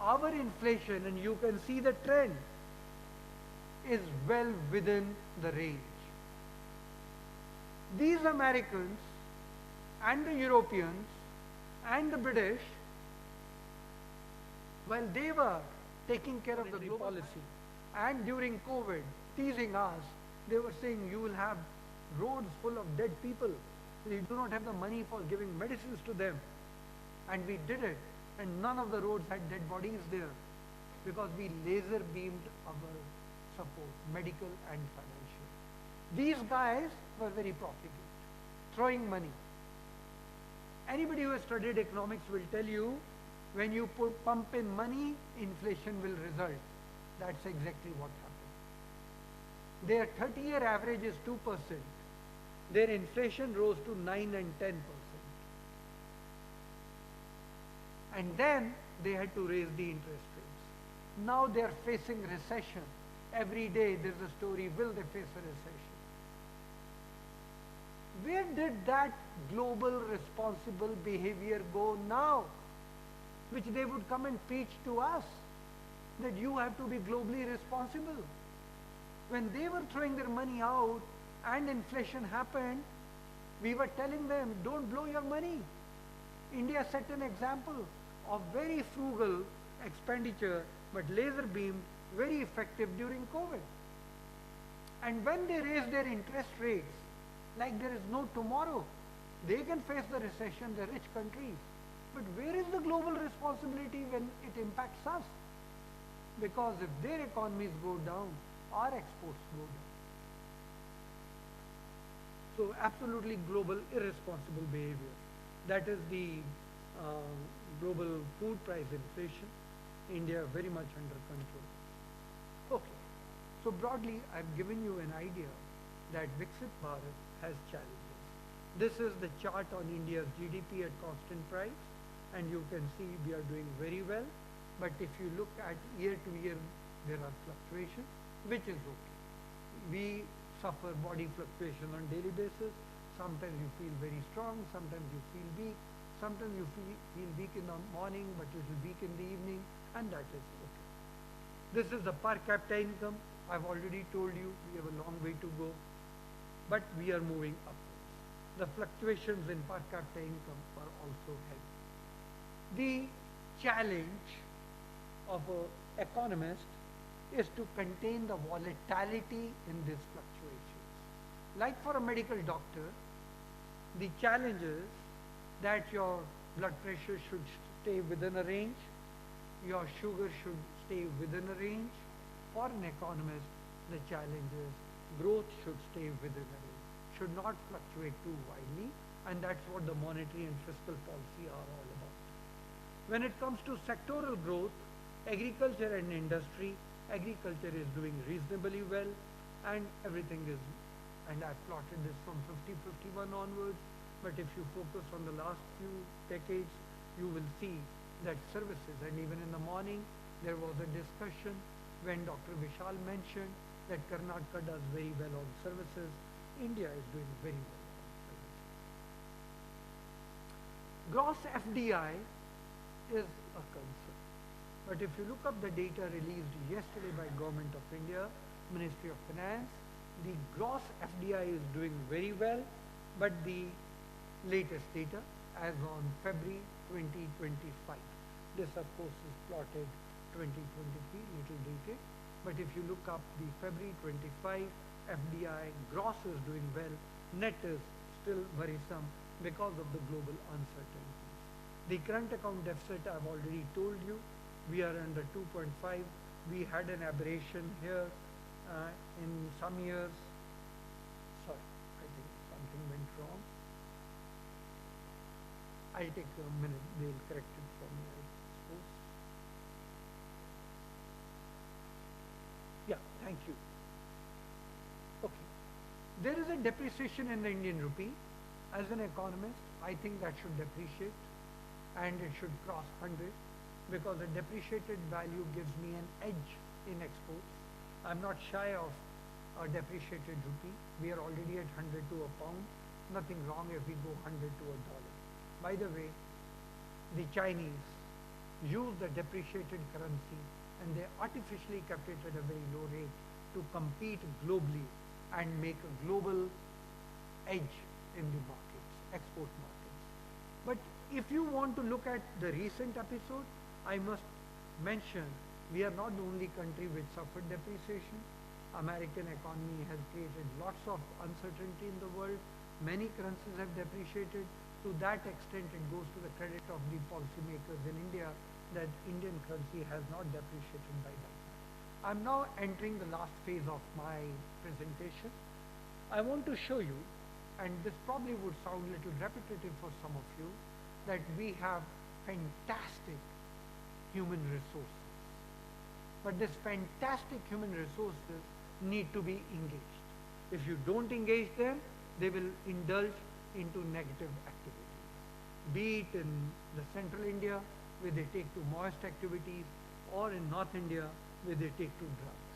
our inflation, and you can see the trend, is well within the range. These Americans and the Europeans and the British, while they were taking care of the global policy, And during COVID, teasing us, they were saying you will have roads full of dead people. You do not have the money for giving medicines to them. And we did it. And none of the roads had dead bodies there because we laser beamed our support, medical and financial. These guys were very profligate, throwing money. Anybody who has studied economics will tell you when you pump in money, inflation will result. That's exactly what happened. Their 30-year average is 2%. Their inflation rose to 9 and 10%. And then they had to raise the interest rates. Now they are facing recession. Every day there's a story, will they face a recession? Where did that global responsible behavior go now? Which they would come and preach to us, that you have to be globally responsible. When they were throwing their money out and inflation happened, we were telling them, don't blow your money. India set an example of very frugal expenditure, but laser beam, very effective during COVID. And when they raise their interest rates, like there is no tomorrow, they can face the recession, the rich countries. But where is the global responsibility when it impacts us? Because if their economies go down, our exports go down. So absolutely global irresponsible behavior. That is the global food price inflation. India very much under control. Okay. So broadly, I've given you an idea that Viksit Bharat has challenges. This is the chart on India's GDP at constant price, and you can see we are doing very well. But if you look at year to year, there are fluctuations, which is okay. We suffer body fluctuation on daily basis. Sometimes you feel very strong, sometimes you feel weak, sometimes you feel weak in the morning, but little weak in the evening, and that is okay. This is the per capita income. I've already told you we have a long way to go, but we are moving upwards. The fluctuations in per capita income are also heavy. The challenge of an economist is to contain the volatility in these fluctuations. Like for a medical doctor, the challenge is that your blood pressure should stay within a range, your sugar should stay within a range. For an economist, the challenge is growth should stay within a range, should not fluctuate too widely, and that's what the monetary and fiscal policy are all about. When it comes to sectoral growth, agriculture and industry, agriculture is doing reasonably well, and everything is, and I've plotted this from 50-51 onwards, but if you focus on the last few decades, you will see that services, and even in the morning, there was a discussion when Dr. Vishal mentioned that Karnataka does very well on services, India is doing very well on services. Gross FDI is a concern. But if you look up the data released yesterday by Government of India, Ministry of Finance, the gross FDI is doing very well, but the latest data as on February 2025. This of course is plotted 2023, little dated, but if you look up the February 25 FDI, gross is doing well, net is still worrisome because of the global uncertainties. The current account deficit I've already told you, we are under 2.5. We had an aberration here in some years. Sorry, I think something went wrong. I'll take a minute, they'll correct it for me, I suppose. Yeah, thank you. Okay. There is a depreciation in the Indian rupee. As an economist, I think that should depreciate and it should cross 100 because a depreciated value gives me an edge in exports. I'm not shy of a depreciated rupee. We are already at 100 to a pound. Nothing wrong if we go 100 to a dollar. By the way, the Chinese use the depreciated currency and they artificially kept it at a very low rate to compete globally and make a global edge in the markets, export markets. But if you want to look at the recent episode, I must mention We are not the only country which suffered depreciation. American economy has created lots of uncertainty in the world. Many currencies have depreciated. To that extent, it goes to the credit of the policymakers in India that Indian currency has not depreciated by that much. I'm now entering the last phase of my presentation. I want to show you, and this probably would sound a little repetitive for some of you, that we have fantastic human resources. But these fantastic human resources need to be engaged. If you don't engage them, they will indulge into negative activities. Be it in the central India, where they take to moist activities, or in North India, where they take to drugs.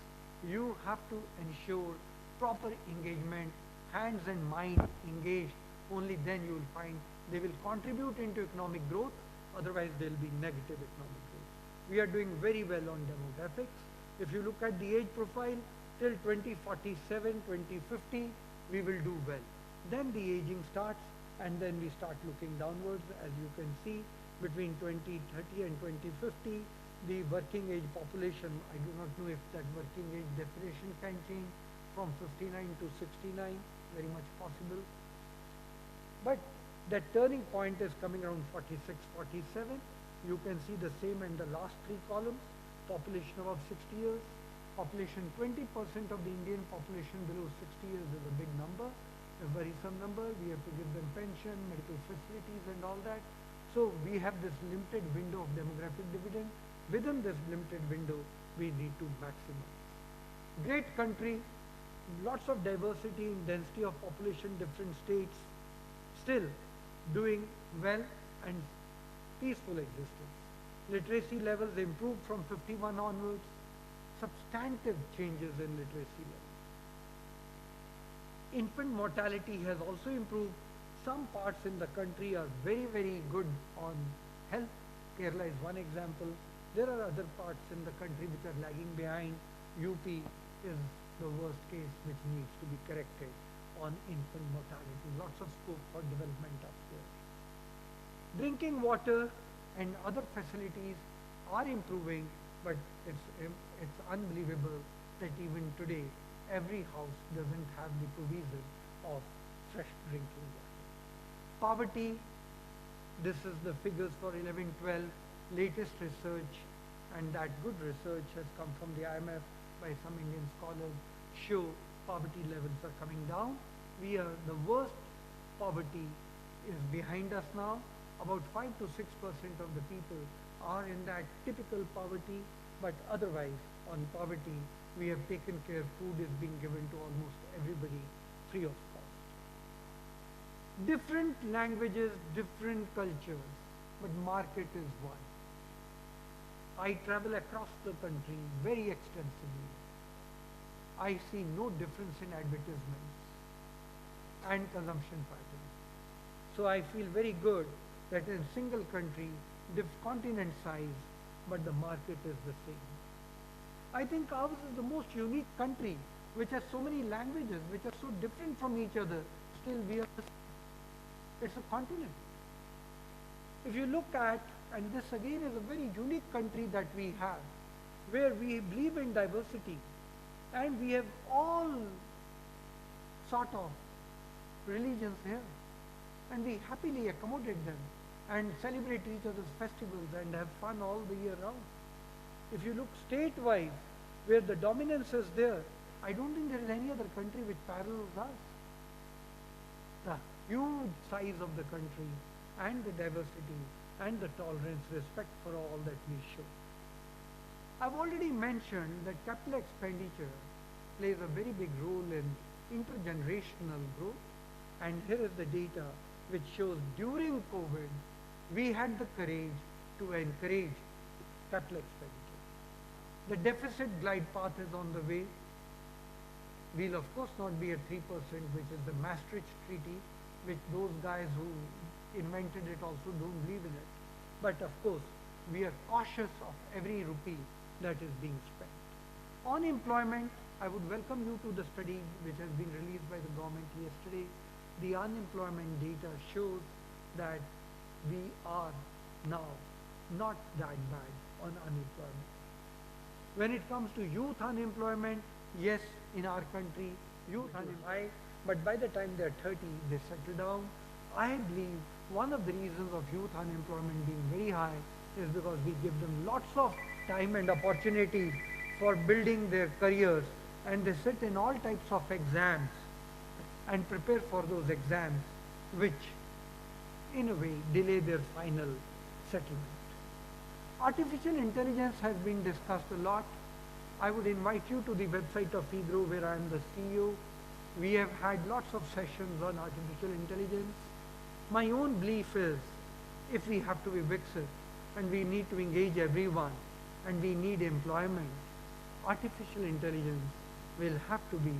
You have to ensure proper engagement, hands and mind engaged, only then you will find they will contribute into economic growth, otherwise there will be negative economic growth. We are doing very well on demographics. If you look at the age profile, till 2047, 2050, we will do well. Then the aging starts, and then we start looking downwards. As you can see, between 2030 and 2050, the working age population, I do not know if that working age definition can change from 59 to 69, very much possible. But that turning point is coming around 46, 47. You can see the same in the last three columns. Population above 60 years. Population, 20% of the Indian population below 60 years is a big number, a worrisome number. We have to give them pension, medical facilities and all that. So we have this limited window of demographic dividend. Within this limited window, we need to maximize. Great country, lots of diversity in density of population, different states, still doing well and peaceful existence. Literacy levels improved from 51 onwards. Substantive changes in literacy levels. Infant mortality has also improved. Some parts in the country are very, very good on health. Kerala is one example. There are other parts in the country which are lagging behind. UP is the worst case which needs to be corrected on infant mortality. Lots of scope for development up there. Drinking water and other facilities are improving, but it's unbelievable that even today every house doesn't have the provision of fresh drinking water. Poverty, this is the figures for 11-12, latest research, and that good research has come from the IMF by some Indian scholars, show poverty levels are coming down. The worst poverty is behind us now. About 5 to 6% of the people are in that typical poverty, but otherwise on poverty, we have taken care, food is being given to almost everybody free of cost. Different languages, different cultures, but market is one. I travel across the country very extensively. I see no difference in advertisements and consumption patterns. So I feel very good that in a single country, continent size, but the market is the same. I think ours is the most unique country, which has so many languages, which are so different from each other. Still we are, it's a continent. If you look at, and this again is a very unique country that we have, where we believe in diversity, and we have all sort of religions here, and we happily accommodate them and celebrate each other's festivals and have fun all the year round. If you look state-wise, where the dominance is there, I don't think there is any other country which parallels us. The huge size of the country and the diversity and the tolerance, respect for all that we show. I've already mentioned that capital expenditure plays a very big role in intergenerational growth, and here is the data which shows during COVID, we had the courage to encourage capital expenditure. The deficit glide path is on the way. We'll of course not be at 3%, which is the Maastricht Treaty, which those guys who invented it also don't believe in it. But of course, we are cautious of every rupee that is being spent. On employment, I would welcome you to the study which has been released by the government yesterday. The unemployment data shows that we are now not that bad on unemployment. When it comes to youth unemployment, yes, in our country, youth unemployment, but by the time they're 30, they settle down. I believe one of the reasons of youth unemployment being very high is because we give them lots of time and opportunities for building their careers, and they sit in all types of exams and prepare for those exams, which in a way delay their final settlement. Artificial intelligence has been discussed a lot. I would invite you to the website of IGRO, where I am the CEO. We have had lots of sessions on artificial intelligence. My own belief is, if we have to be Viksit and we need to engage everyone and we need employment, artificial intelligence will have to be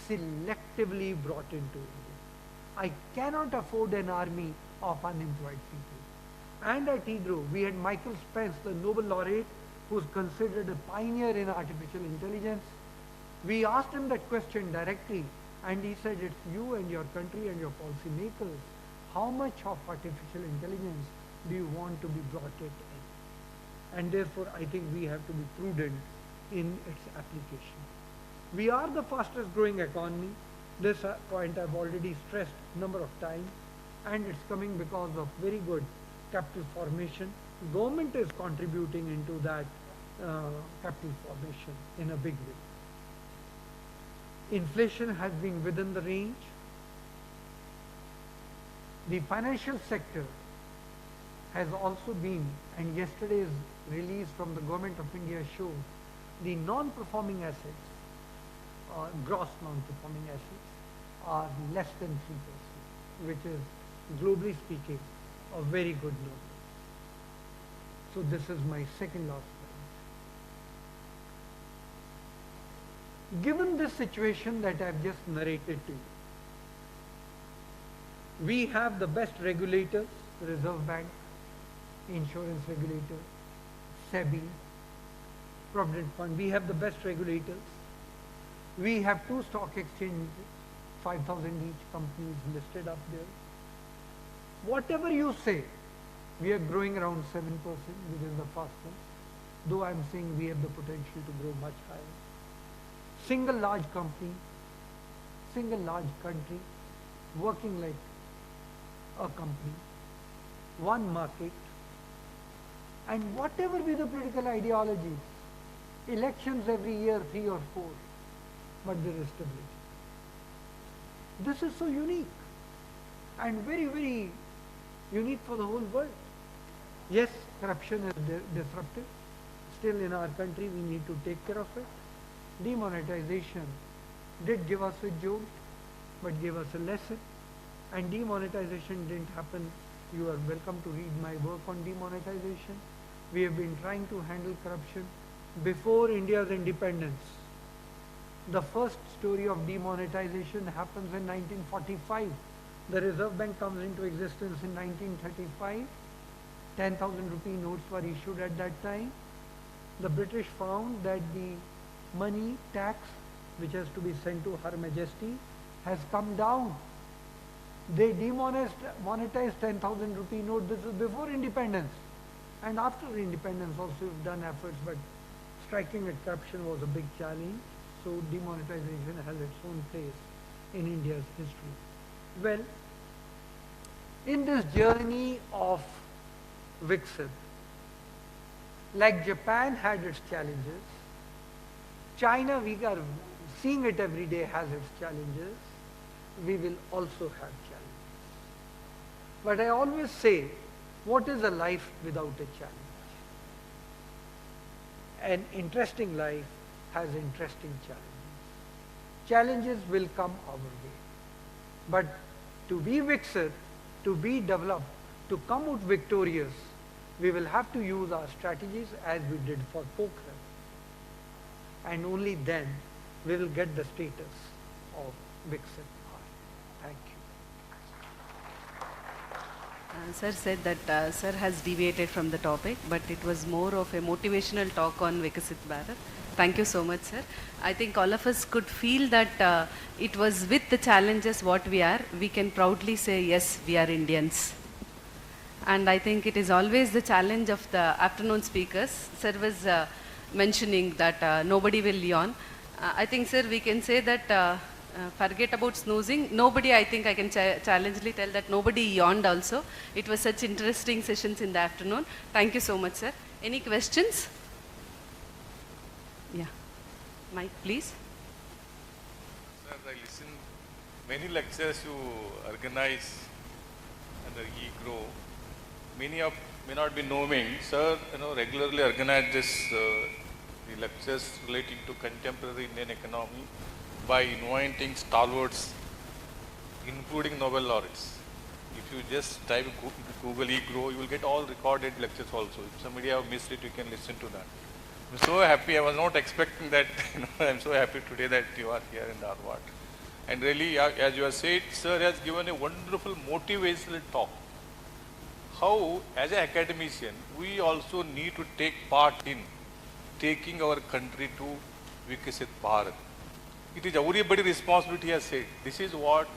selectively brought into India. I cannot afford an army of unemployed people. And at IGRO, we had Michael Spence, the Nobel laureate, who's considered a pioneer in artificial intelligence. We asked him that question directly, and he said, it's you and your country and your policymakers. How much of artificial intelligence do you want to be brought in? And therefore, I think we have to be prudent in its application. We are the fastest growing economy. This point I've already stressed a number of times, and it's coming because of very good capital formation. Government is contributing into that capital formation in a big way. Inflation has been within the range. The financial sector has also been, and yesterday's release from the Government of India showed, the non-performing assets, gross non-performing assets, are less than 3%, which is, globally speaking, a very good number. So this is my second last point. Given this situation that I've just narrated to you, we have the best regulators, the Reserve Bank, insurance regulator, SEBI, Provident Fund. We have the best regulators. We have 2 stock exchanges, 5,000 each companies listed up there. Whatever you say, we are growing around 7%, which is the fastest, though I'm saying we have the potential to grow much higher. Single large company, single large country, working like a company, one market, and whatever be the political ideologies, elections every year, 3 or 4, but there is stability. This is so unique and very, very unique for the whole world. Yes, corruption is disruptive. Still in our country, we need to take care of it. Demonetization did give us a jolt, but gave us a lesson. And demonetization didn't happen. You are welcome to read my work on demonetization. We have been trying to handle corruption before India's independence. The first story of demonetization happens in 1945. The Reserve Bank comes into existence in 1935. 10,000 rupee notes were issued at that time. The British found that the money tax, which has to be sent to Her Majesty, has come down. They demonetized 10,000 rupee note. This is before independence. And after independence also we've done efforts, but striking at corruption was a big challenge. So demonetization has its own place in India's history. Well, in this journey of Viksit, like Japan had its challenges, China, we are seeing it every day, has its challenges. We will also have challenges. But I always say, what is a life without a challenge? An interesting life has interesting challenges. Challenges will come our way. But to be Viksit, to be developed, to come out victorious, we will have to use our strategies as we did for Pokhran. And only then we will get the status of Viksit. Thank you. Sir said that sir has deviated from the topic, but it was more of a motivational talk on Viksit Bharat. Thank you so much, sir. I think all of us could feel that it was with the challenges what we are, we can proudly say, yes, we are Indians. And I think it is always the challenge of the afternoon speakers. Sir was mentioning that nobody will yawn. I think, sir, we can say that forget about snoozing. Nobody, I think I can challengingly tell that nobody yawned also. It was such interesting sessions in the afternoon. Thank you so much, sir. Any questions? Yeah. Mike, please. Sir, I listen many lectures you organize under eGrow. Many of may not be knowing, sir, regularly organize the lectures relating to contemporary Indian economy by inviting stalwarts, including Nobel laureates. If you just type Google eGrow, you will get all recorded lectures also. If somebody have missed it, you can listen to that. I'm so happy. I was not expecting that. I'm so happy today that you are here in Dharwad. And really, as you have said, sir has given a wonderful motivational talk. How, as an academician, we also need to take part in taking our country to Viksit Bharat. It is everybody's responsibility, he has said. This is what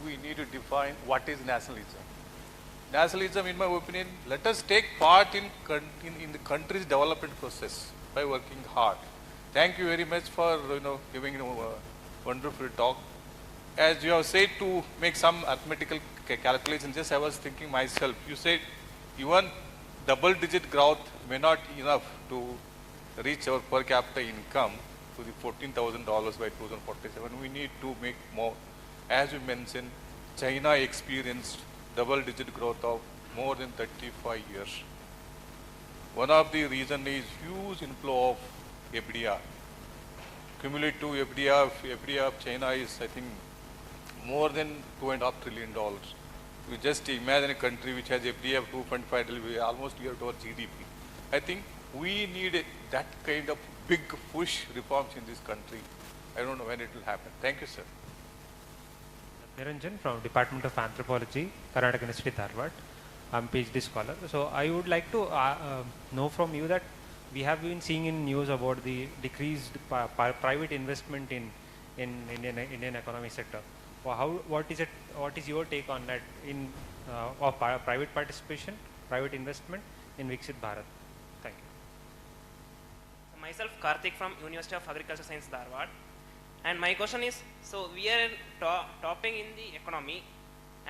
we need to define what is nationalism. Nationalism, in my opinion, let us take part in the country's development process by working hard. Thank you very much for giving a wonderful talk. As you have said, to make some arithmetical calculations, just I was thinking myself, you said even double-digit growth may not be enough to reach our per capita income to the $14,000 by 2047. We need to make more. As you mentioned, China experienced double-digit growth of more than 35 years. One of the reasons is huge inflow of FDI. Cumulative FDI of China is, I think, more than $2.5 trillion. You just imagine a country which has FDI of 2.5 trillion, almost near to our GDP. I think we need that kind of big push reforms in this country. I don't know when it will happen. Thank you, sir. Niranjan from Department of Anthropology, Karnataka University, Dharwad. I'm PhD scholar. So I would like to know from you that we have been seeing in news about the decreased private investment in Indian economic sector. What is your take on that of private participation, private investment in Viksit Bharat? Thank you. So myself Karthik from University of Agriculture Science, Dharwad. And my question is, so we are topping in the economy,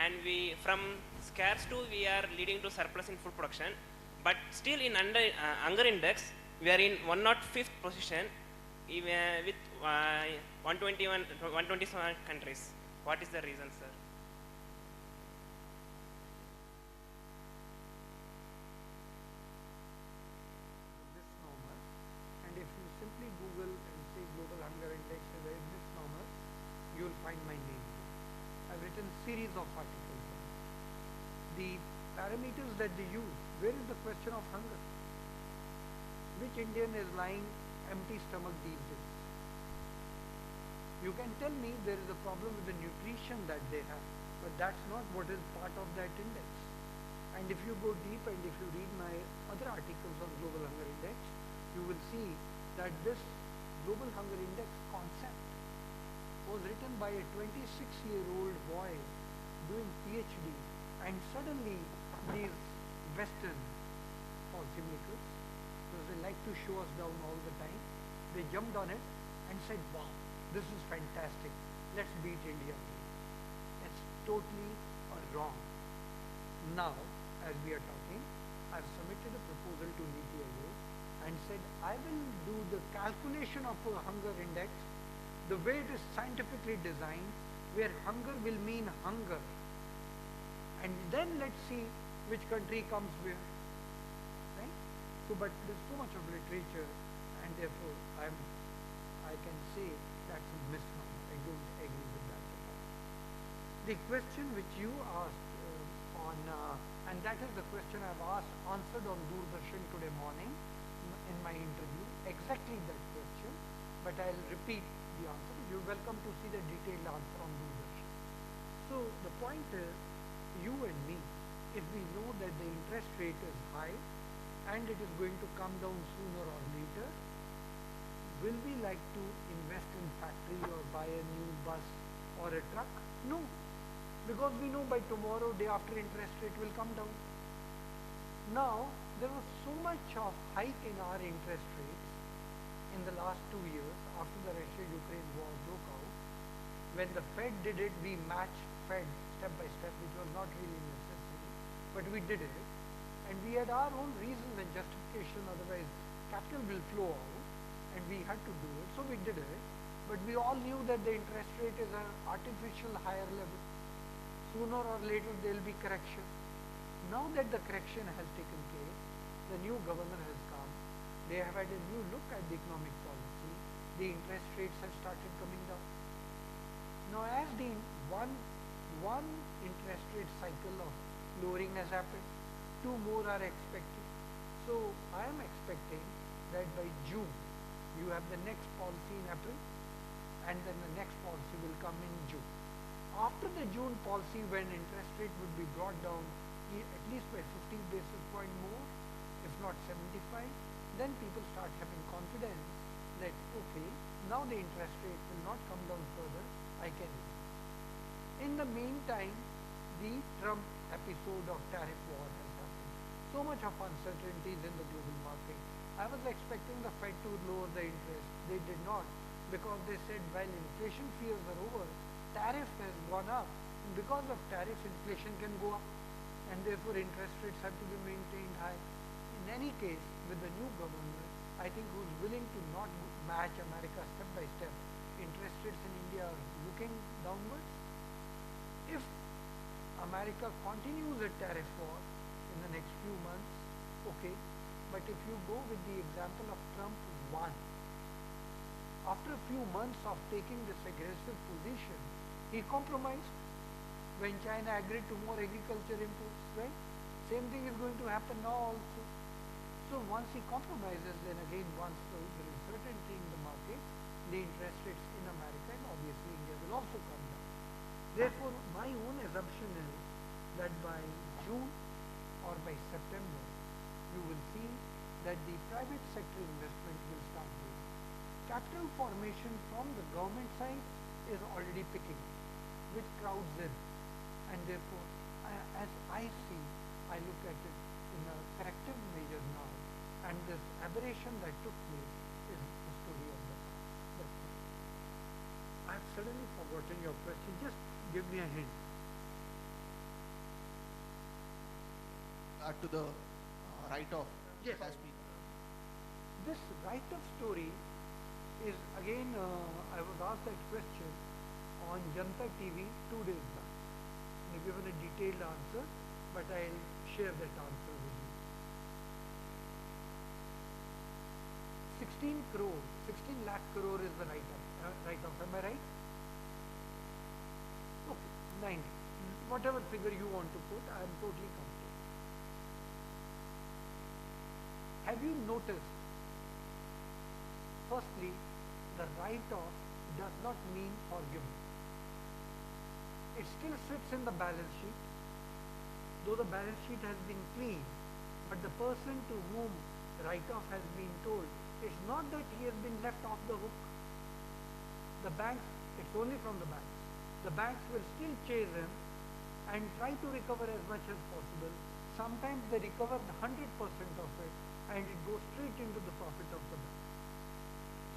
and we from scarce to we are leading to surplus in food production, but still in hunger index we are in 105th position with 127 countries. What is the reason, sir? Misnomer, and if you simply Google and say global hunger index is a misnomer, you will find my name. I've written series of articles. The parameters that they use, where is the question of hunger? Which Indian is lying empty stomach these days? You can tell me there is a problem with the nutrition that they have, but that's not what is part of that index. And if you go deep and if you read my other articles on global hunger index, you will see that this global hunger index concept was written by a 26-year-old boy doing PhD, and suddenly these Western policymakers, because they like to show us down all the time, they jumped on it and said, wow, this is fantastic, let's beat India. It's totally wrong. Now, as we are talking, I've submitted a proposal to NITI Aayog and said, I will do the calculation of a hunger index the way it is scientifically designed, where hunger will mean hunger. And then let's see which country comes where. Right? So, but there's so much of literature, and therefore I can say that's a misnomer. I don't agree with that at all. The question which you asked and that is the question I've answered on Doordarshan today morning in my interview, exactly that question, but I'll repeat the answer. You're welcome to see the detailed answer on Doordarshan. So the point is, you and me, if we know that the interest rate is high and it is going to come down sooner or later, will we like to invest in factory or buy a new bus or a truck? No, because we know by tomorrow, day after, interest rate will come down. Now, there was so much of hike in our interest rates in the last 2 years after the Russia-Ukraine war broke out. When the Fed did it, we matched Fed step by step, which was not really necessary, but we did it. And we had our own reasons and justification, otherwise capital will flow out, and we had to do it, so we did it. But we all knew that the interest rate is an artificial higher level. Sooner or later there will be correction. Now that the correction has taken place, the new governor has come, they have had a new look at the economic policy, the interest rates have started coming down. Now as the one interest rate cycle of lowering has happened, 2 more are expected. So I am expecting that by June you have the next policy in April, and then the next policy will come in June. After the June policy, when interest rate would be brought down at least by 50 basis point more, if not 75, then people start having confidence that okay, now the interest rate will not come down further, I can. In the meantime, the Trump episode of tariff war has happened. So much of uncertainties in the global market. I was expecting the Fed to lower the interest. They did not, because they said while inflation fears are over, tariff has gone up. And because of tariff, inflation can go up, and therefore interest rates have to be maintained high. In any case, with the new government, I think who's willing to not match America step by step, interest rates in India are looking downwards. If America continues a tariff war in the next few months, okay, but if you go with the example of Trump 1, after a few months of taking this aggressive position, he compromised when China agreed to more agriculture imports, right? Same thing is going to happen now also. So once he compromises, then again once there is certainty in the market, the interest rates in America and obviously India will also come down. Therefore, my own assumption is that by June or by September, you will see that the private sector investment will start growing. Capital formation from the government side is already picking up, which crowds in, and therefore, as I see, I look at it in a corrective measure now, and this aberration that took place is the story of the past. I've suddenly forgotten your question. Just give me a hint. To the write-off. Yes. Has been. This write-off story is again, I was asked that question on Janta TV 2 days back. I've given a detailed answer, but I'll share that answer with you. 16 lakh crore is the write-off, am I right? Okay, 90. Whatever figure you want to put, I am totally comfortable. Have you noticed, firstly, the write-off does not mean forgiveness. It still sits in the balance sheet, though the balance sheet has been clean, but the person to whom write-off has been told, it's not that he has been left off the hook. The banks, it's only from the banks. The banks will still chase him and try to recover as much as possible. Sometimes they recover 100% of it, and it goes straight into the profit of the bank.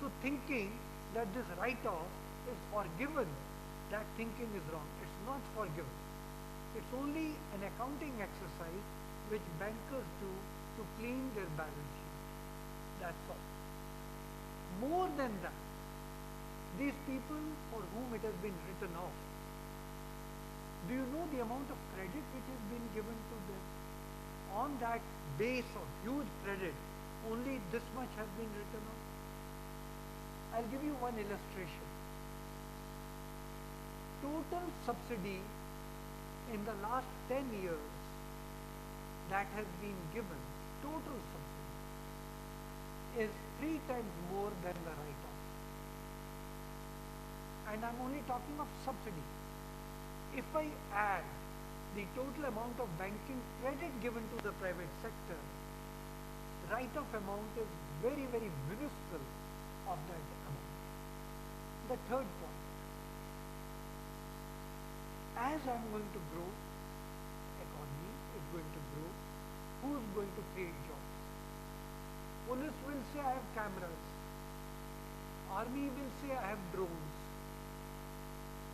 So thinking that this write-off is forgiven, that thinking is wrong. It's not forgiven. It's only an accounting exercise which bankers do to clean their balance sheet. That's all. More than that, these people for whom it has been written off, do you know the amount of credit which has been given to them? On that base of huge credit, only this much has been written off. I'll give you one illustration. Total subsidy in the last 10 years that has been given, total subsidy, is 3 times more than the write-off. And I'm only talking of subsidy. If I add the total amount of banking credit given to the private sector, write-off amount is very, very minuscule of that amount. The third point, as I'm going to grow, economy is going to grow, who is going to create jobs? Police will say, I have cameras. Army will say, I have drones.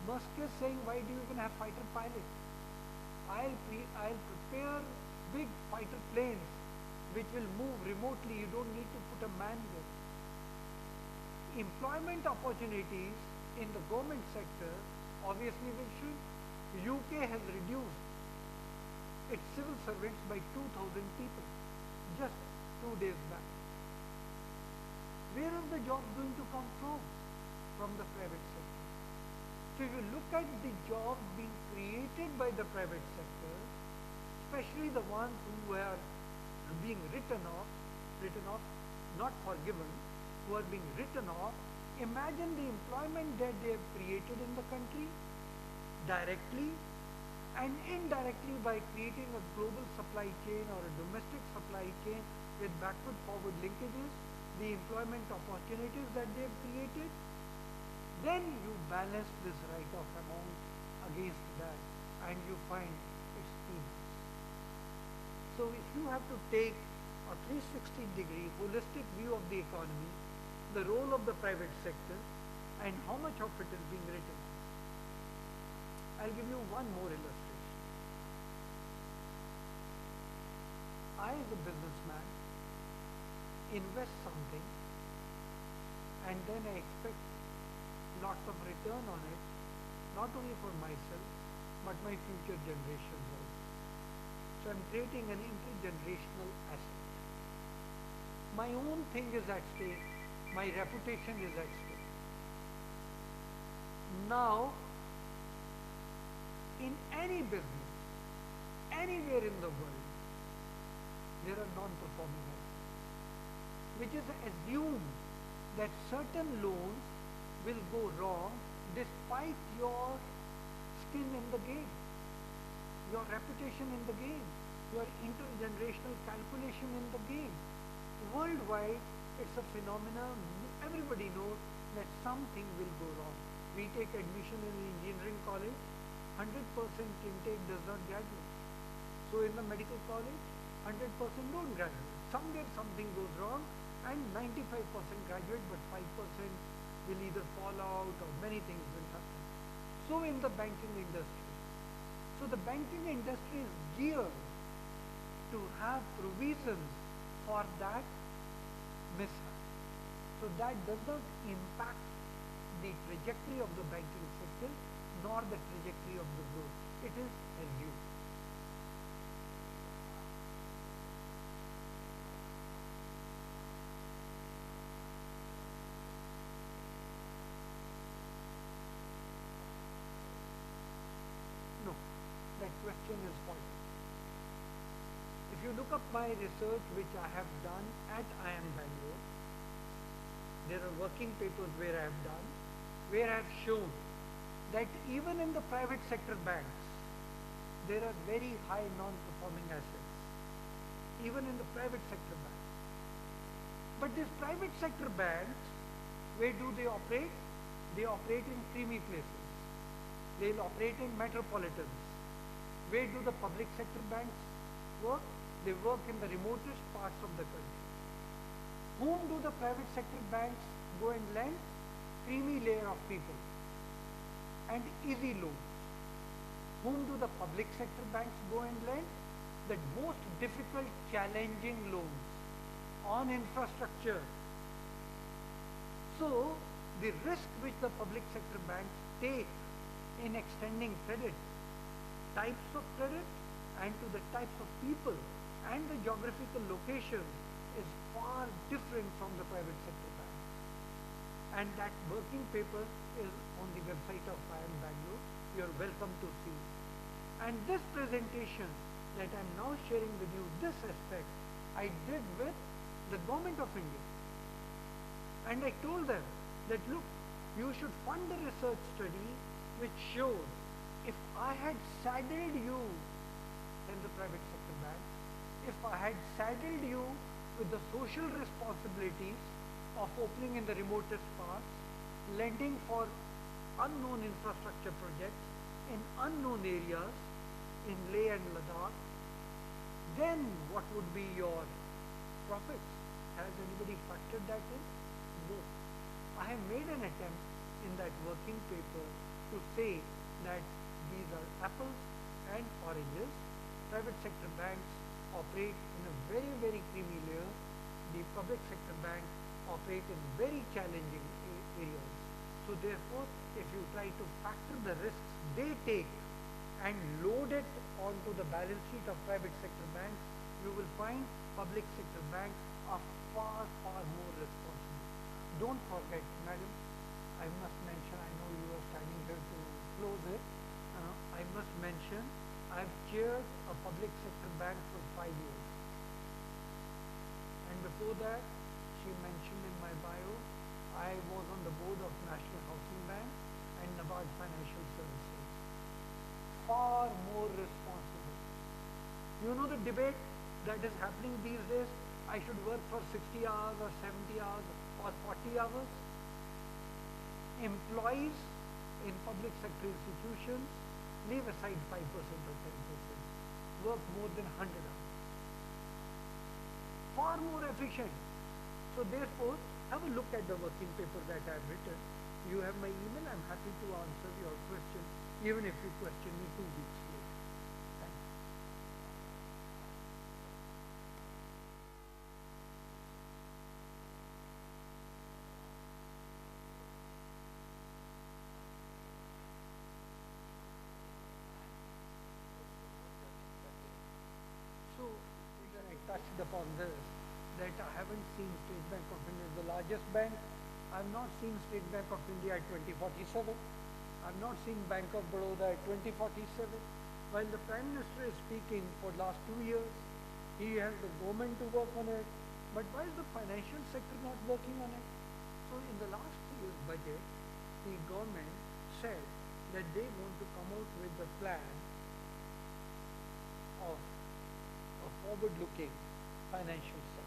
Musk is saying, why do you even have fighter pilots? I'll prepare big fighter planes which will move remotely. You don't need to put a man there. Employment opportunities in the government sector obviously will shrink. UK has reduced its civil servants by 2,000 people just 2 days back. Where are the jobs going to come from? From the private sector. So if you look at the jobs being created by the private sector, especially the ones who are being written off, not forgiven, who are being written off, imagine the employment that they have created in the country directly and indirectly by creating a global supply chain or a domestic supply chain with backward forward linkages, the employment opportunities that they have created, then you balance this write-off amount against that and you find it's peanuts. So if you have to take a 360-degree holistic view of the economy, the role of the private sector and how much of it is being written off. I'll give you one more illustration. I as a businessman invest something and then I expect lots of return on it, not only for myself but my future generations also. So I'm creating an intergenerational asset. My own thing is at stake, my reputation is at stake. Now, in any business, anywhere in the world, there are non-performing assets, which is assumed that certain loans will go wrong despite your skin in the game, your reputation in the game, your intergenerational calculation in the game. Worldwide, it's a phenomenon. Everybody knows that something will go wrong. We take admission in an engineering college, 100% intake does not graduate. So in the medical college, 100% don't graduate. Somewhere something goes wrong and 95% graduate, but 5% will either fall out or many things will happen. So in the banking industry. So the banking industry is geared to have provisions for that mishap. So that does not impact the trajectory of the banking sector nor the trajectory of the growth. It is assumed. No, that question is faulty. If you look up my research which I have done at IIM Bangalore, there are working papers where I have done, where I have shown that even in the private sector banks, there are very high non-performing assets, even in the private sector banks. But these private sector banks, where do they operate? They operate in creamy places. They'll operate in metropolitans. Where do the public sector banks work? They work in the remotest parts of the country. Whom do the private sector banks go and lend? Creamy layer of people and easy loans. Whom do the public sector banks go and lend? The most difficult, challenging loans on infrastructure. So, the risk which the public sector banks take in extending credit, types of credit and to the types of people and the geographical location is far different from the private sector bank. And that working paper is on the website of IIM Bangalore. You are welcome to see. And this presentation that I am now sharing with you, this aspect, I did with the government of India. And I told them that look, you should fund a research study which shows if I had saddled you in the private sector bank, if I had saddled you with the social responsibilities of opening in the remotest parts, lending for unknown infrastructure projects in unknown areas in Leh and Ladakh, then what would be your profits? Has anybody factored that in? No. I have made an attempt in that working paper to say that these are apples and oranges. Private sector banks operate in a very, very creamy layer. The public sector banks operate in very challenging areas. So therefore, if you try to factor the risks they take and load it onto the balance sheet of private sector banks, you will find public sector banks are far, far more responsible. Don't forget, madam, I must mention, I know you are standing here to close it. I must mention, I've chaired a public sector bank for 5 years. And before that, she mentioned in my bio, I was on the board of National Housing Bank and Nabard Financial Services. Far more responsible. You know the debate that is happening these days? I should work for 60 hours or 70 hours or 40 hours. Employees in public sector institutions leave aside 5% or 10%, work more than 100 hours. Far more efficient. So therefore, have a look at the working paper that I have written. You have my email. I'm happy to answer your question, even if you question me 2 weeks later. Thank you. So, when I touched upon this, that I haven't seen State Bank of India as the largest bank. I've not seen State Bank of India at 2047. I've not seen Bank of Baroda at 2047. While the Prime Minister is speaking for the last 2 years, he has the government to work on it. But why is the financial sector not working on it? So in the last year's budget, the government said that they want to come out with a plan of a forward-looking financial sector.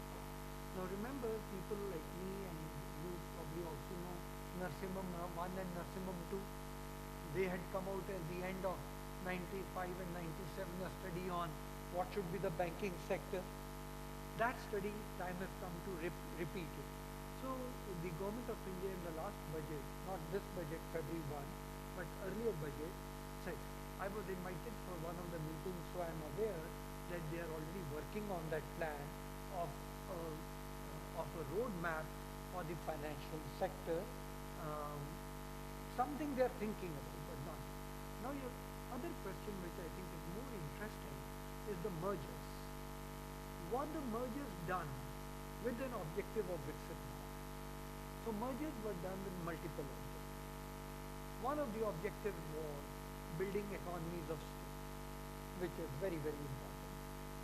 Now remember, people like me and you probably also know Narsimham 1 and Narsimham 2. They had come out at the end of 95 and 97 a study on what should be the banking sector. That study, time has come to repeat it. So the government of India in the last budget, not this budget, February 1, but earlier budget, said, I was invited for one of the meetings, so I am aware that they are already working on that plan of a roadmap for the financial sector, something they are thinking about, but not. Now your other question, which I think is more interesting, is the mergers. What the mergers done with an objective of Viksit. So mergers were done with multiple objectives. One of the objectives was building economies of scale, which is very, very important.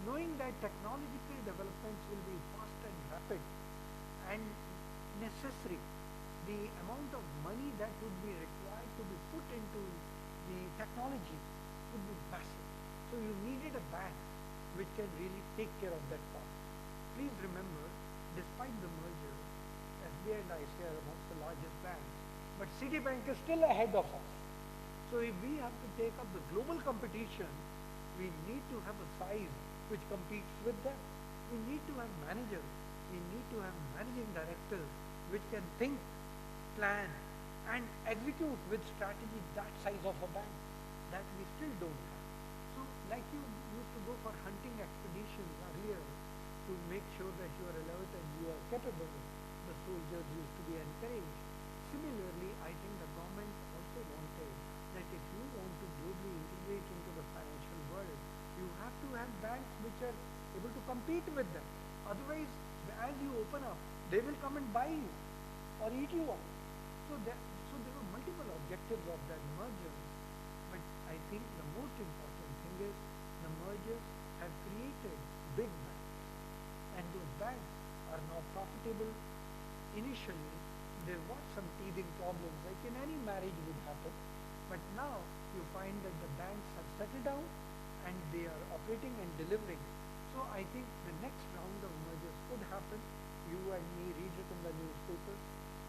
Knowing that technological developments will be fast and rapid and necessary, the amount of money that would be required to be put into the technology would be massive. So you needed a bank which can really take care of that part. Please remember, despite the merger, SBI and ICICI are amongst the largest banks, but Citibank is still ahead of us. So if we have to take up the global competition, we need to have a size which competes with them. We need to have managers. We need to have managing directors which can think, plan, and execute with strategy that size of a bank that we still don't have. So like you used to go for hunting expeditions earlier to make sure that you are alert and you are capable, the soldiers used to be encouraged. Similarly, I think the government also wanted that if you want to globally integrate into the financial world, you have to have banks which are able to compete with them. Otherwise, as you open up, they will come and buy you or eat you up. So there were multiple objectives of that merger. But I think the most important thing is the mergers have created big banks. And those banks are now profitable. Initially, there was some teething problems, like in any marriage would happen. But now you find that the banks have settled down and they are operating and delivering. So I think the next round of mergers could happen. You and me read it in the newspapers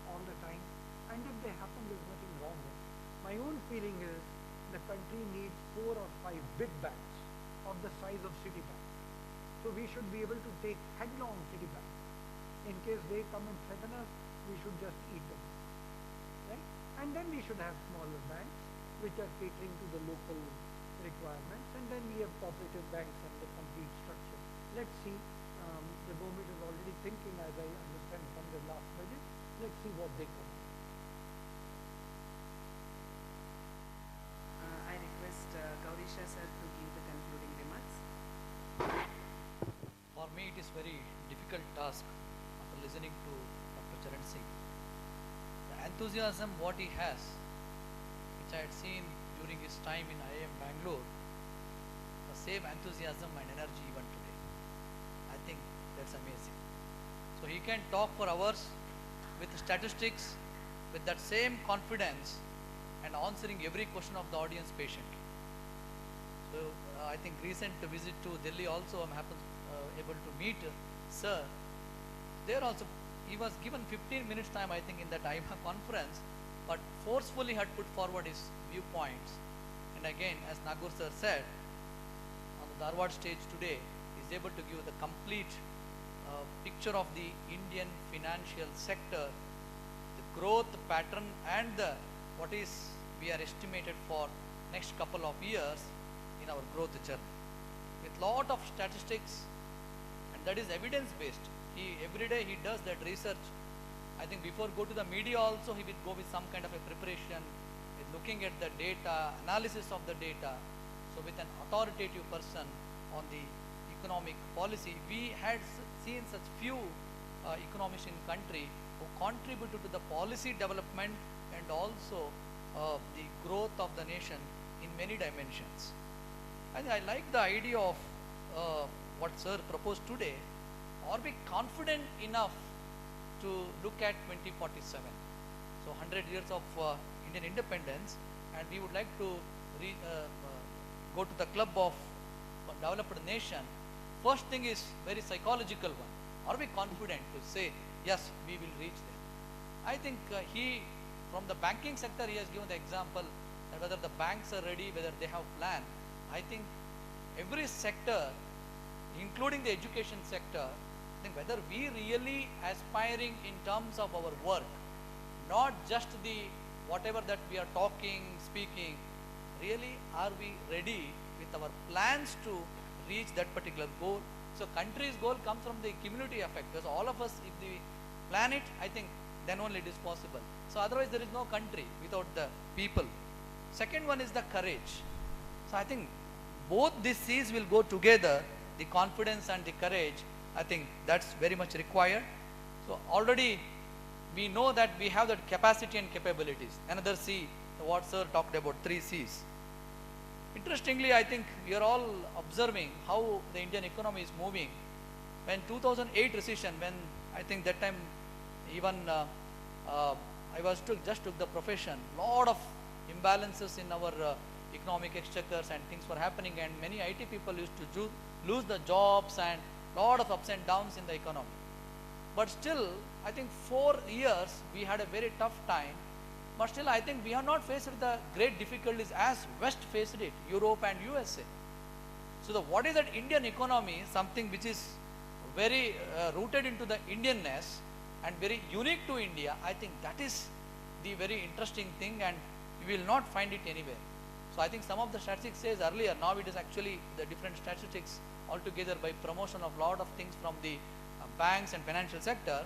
all the time. And if they happen, there's nothing wrong with it. My own feeling is the country needs 4 or 5 big banks of the size of Citibank. So we should be able to take headlong Citibank. In case they come and threaten us, we should just eat them. And then we should have smaller banks which are catering to the local requirements, and then we have cooperative banks and the complete structure. Let's see, the government is already thinking, as I understand from the last budget. Let's see what they come. I request Gaurisha sir to give the concluding remarks. For me, it is very difficult task after listening to Dr. Charan Singh. The enthusiasm what he has, which I had seen during his time in IIM Bangalore, the same enthusiasm and energy even today. I think that's amazing. So he can talk for hours with statistics, with that same confidence, and answering every question of the audience patiently. So I think recent visit to Delhi also I'm able to meet sir. There also he was given 15 minutes time I think in that IMA conference, but forcefully had put forward his viewpoints. And again, as Nagur sir said, on the Dharwad stage today, he is able to give the complete picture of the Indian financial sector, the growth pattern, and the what is we are estimated for next couple of years in our growth journey, with lot of statistics, and that is evidence based. Every day he does that research. I think before go to the media also he will go with some kind of a preparation, with looking at the data, analysis of the data. So with an authoritative person on the economic policy, we had seen such few economists in country who contributed to the policy development and also the growth of the nation in many dimensions. And I like the idea of what sir proposed today. Are we confident enough to look at 2047? So 100 years of Indian independence, and we would like to go to the club of developed nation. First thing is very psychological one. Are we confident to say, yes, we will reach there? I think from the banking sector, he has given the example that whether the banks are ready, whether they have plan. I think every sector, including the education sector, I think whether we really aspiring in terms of our work, not just the whatever that we are talking, speaking, really are we ready with our plans to reach that particular goal? So country's goal comes from the community effect, because all of us, if we plan it, I think then only it is possible. So otherwise there is no country without the people. Second one is the courage. So I think both these C's will go together, the confidence and the courage. I think that's very much required. So already we know that we have that capacity and capabilities. Another C, what sir talked about, 3 C's. Interestingly, I think we are all observing how the Indian economy is moving. When 2008 recession, when I think that time even I was just took the profession, lot of imbalances in our economic exchequers and things were happening, and many IT people used to lose the jobs and lot of ups and downs in the economy. But still, I think 4 years we had a very tough time. But still, I think we have not faced the great difficulties as West faced it, Europe and USA. So what is that Indian economy, something which is very rooted into the Indianness and very unique to India. I think that is the very interesting thing, and you will not find it anywhere. So I think some of the statistics says earlier, now it is actually the different statistics altogether by promotion of lot of things from the banks and financial sector.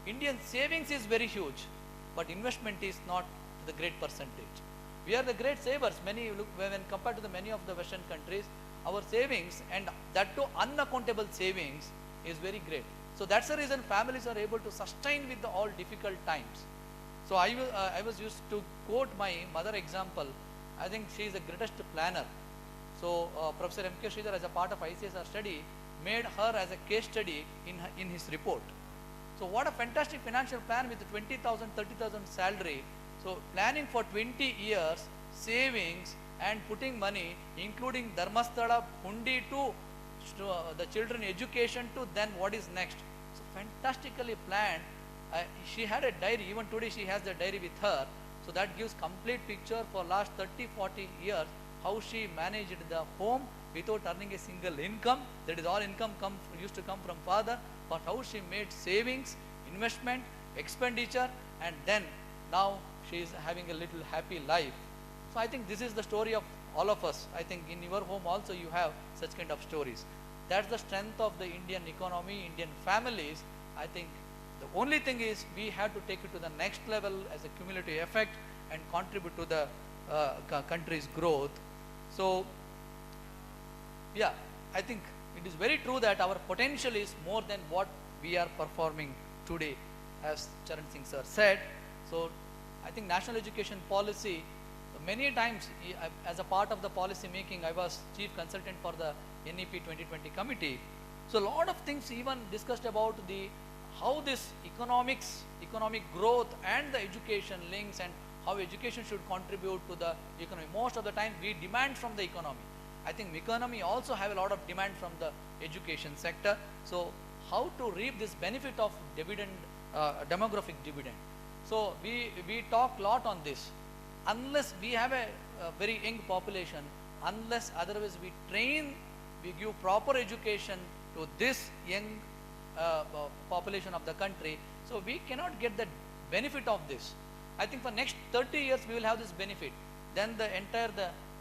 Indian savings is very huge, but investment is not to the great percentage. We are the great savers. Many look when compared to the many of the Western countries, our savings, and that too unaccountable savings, is very great. So that's the reason families are able to sustain with the all difficult times. So I was used to quote my mother example. I think she is the greatest planner. So Professor M.K. Sridhar, as a part of ICSR study, made her as a case study in his report. So what a fantastic financial plan with 20,000, 30,000 salary. So planning for 20 years, savings and putting money, including Dharmasthala, Pundi to the children education to then what is next. So fantastically planned. She had a diary, even today she has the diary with her. So that gives complete picture for last 30, 40 years, how she managed the home without earning a single income. That is all income used to come from father, but how she made savings, investment, expenditure, and then now she is having a little happy life. So I think this is the story of all of us. I think in your home also you have such kind of stories. That's the strength of the Indian economy, Indian families. I think the only thing is we have to take it to the next level as a cumulative effect and contribute to the country's growth. So yeah, I think it is very true that our potential is more than what we are performing today, as Charan Singh sir said. So I think national education policy, many times as a part of the policy making, I was chief consultant for the NEP 2020 committee. So a lot of things even discussed about the how this economic growth and the education links, and how education should contribute to the economy. Most of the time we demand from the economy. I think economy also have a lot of demand from the education sector. So how to reap this benefit of dividend, demographic dividend. So we talk a lot on this. Unless we have a very young population, unless otherwise we train, we give proper education to this young population of the country, so we cannot get the benefit of this. I think for next 30 years we will have this benefit. Then the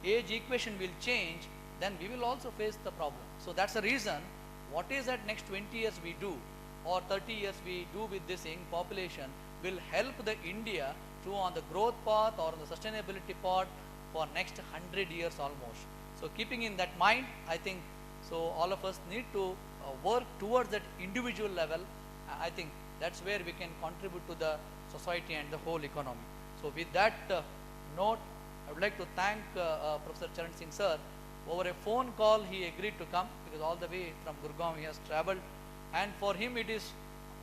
age equation will change, then we will also face the problem. So that's the reason, what is that next 20 years we do or 30 years we do with this young population will help the India to on the growth path or on the sustainability path for next 100 years almost. So keeping in that mind, I think so all of us need to work towards that individual level. I think that's where we can contribute to the society and the whole economy. So with that note, I would like to thank Professor Charan Singh sir. Over a phone call he agreed to come, because all the way from Gurgaon he has travelled, and for him it is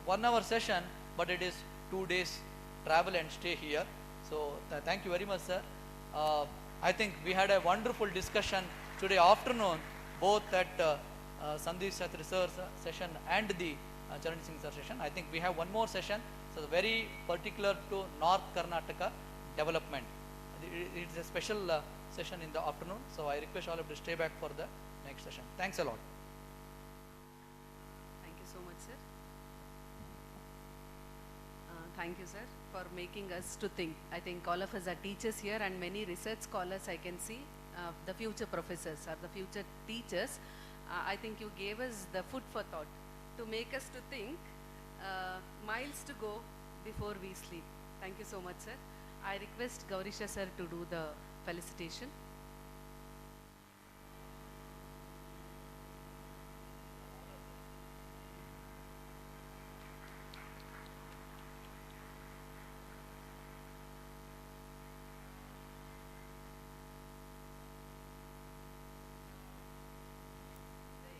1 hour session, but it is 2 days travel and stay here. So thank you very much sir. I think we had a wonderful discussion today afternoon, both at Sandeep Shatri sir's session and the Charan Singh sir session. I think we have one more session, so very particular to North Karnataka development. It's a special session in the afternoon, so I request all of you to stay back for the next session. Thanks a lot. Thank you so much, sir. Thank you, sir, for making us to think. I think all of us are teachers here, and many research scholars I can see, the future professors or the future teachers. I think you gave us the food for thought to make us to think, miles to go before we sleep. Thank you so much, sir. I request Gaurisha sir to do the felicitation.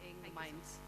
The young minds.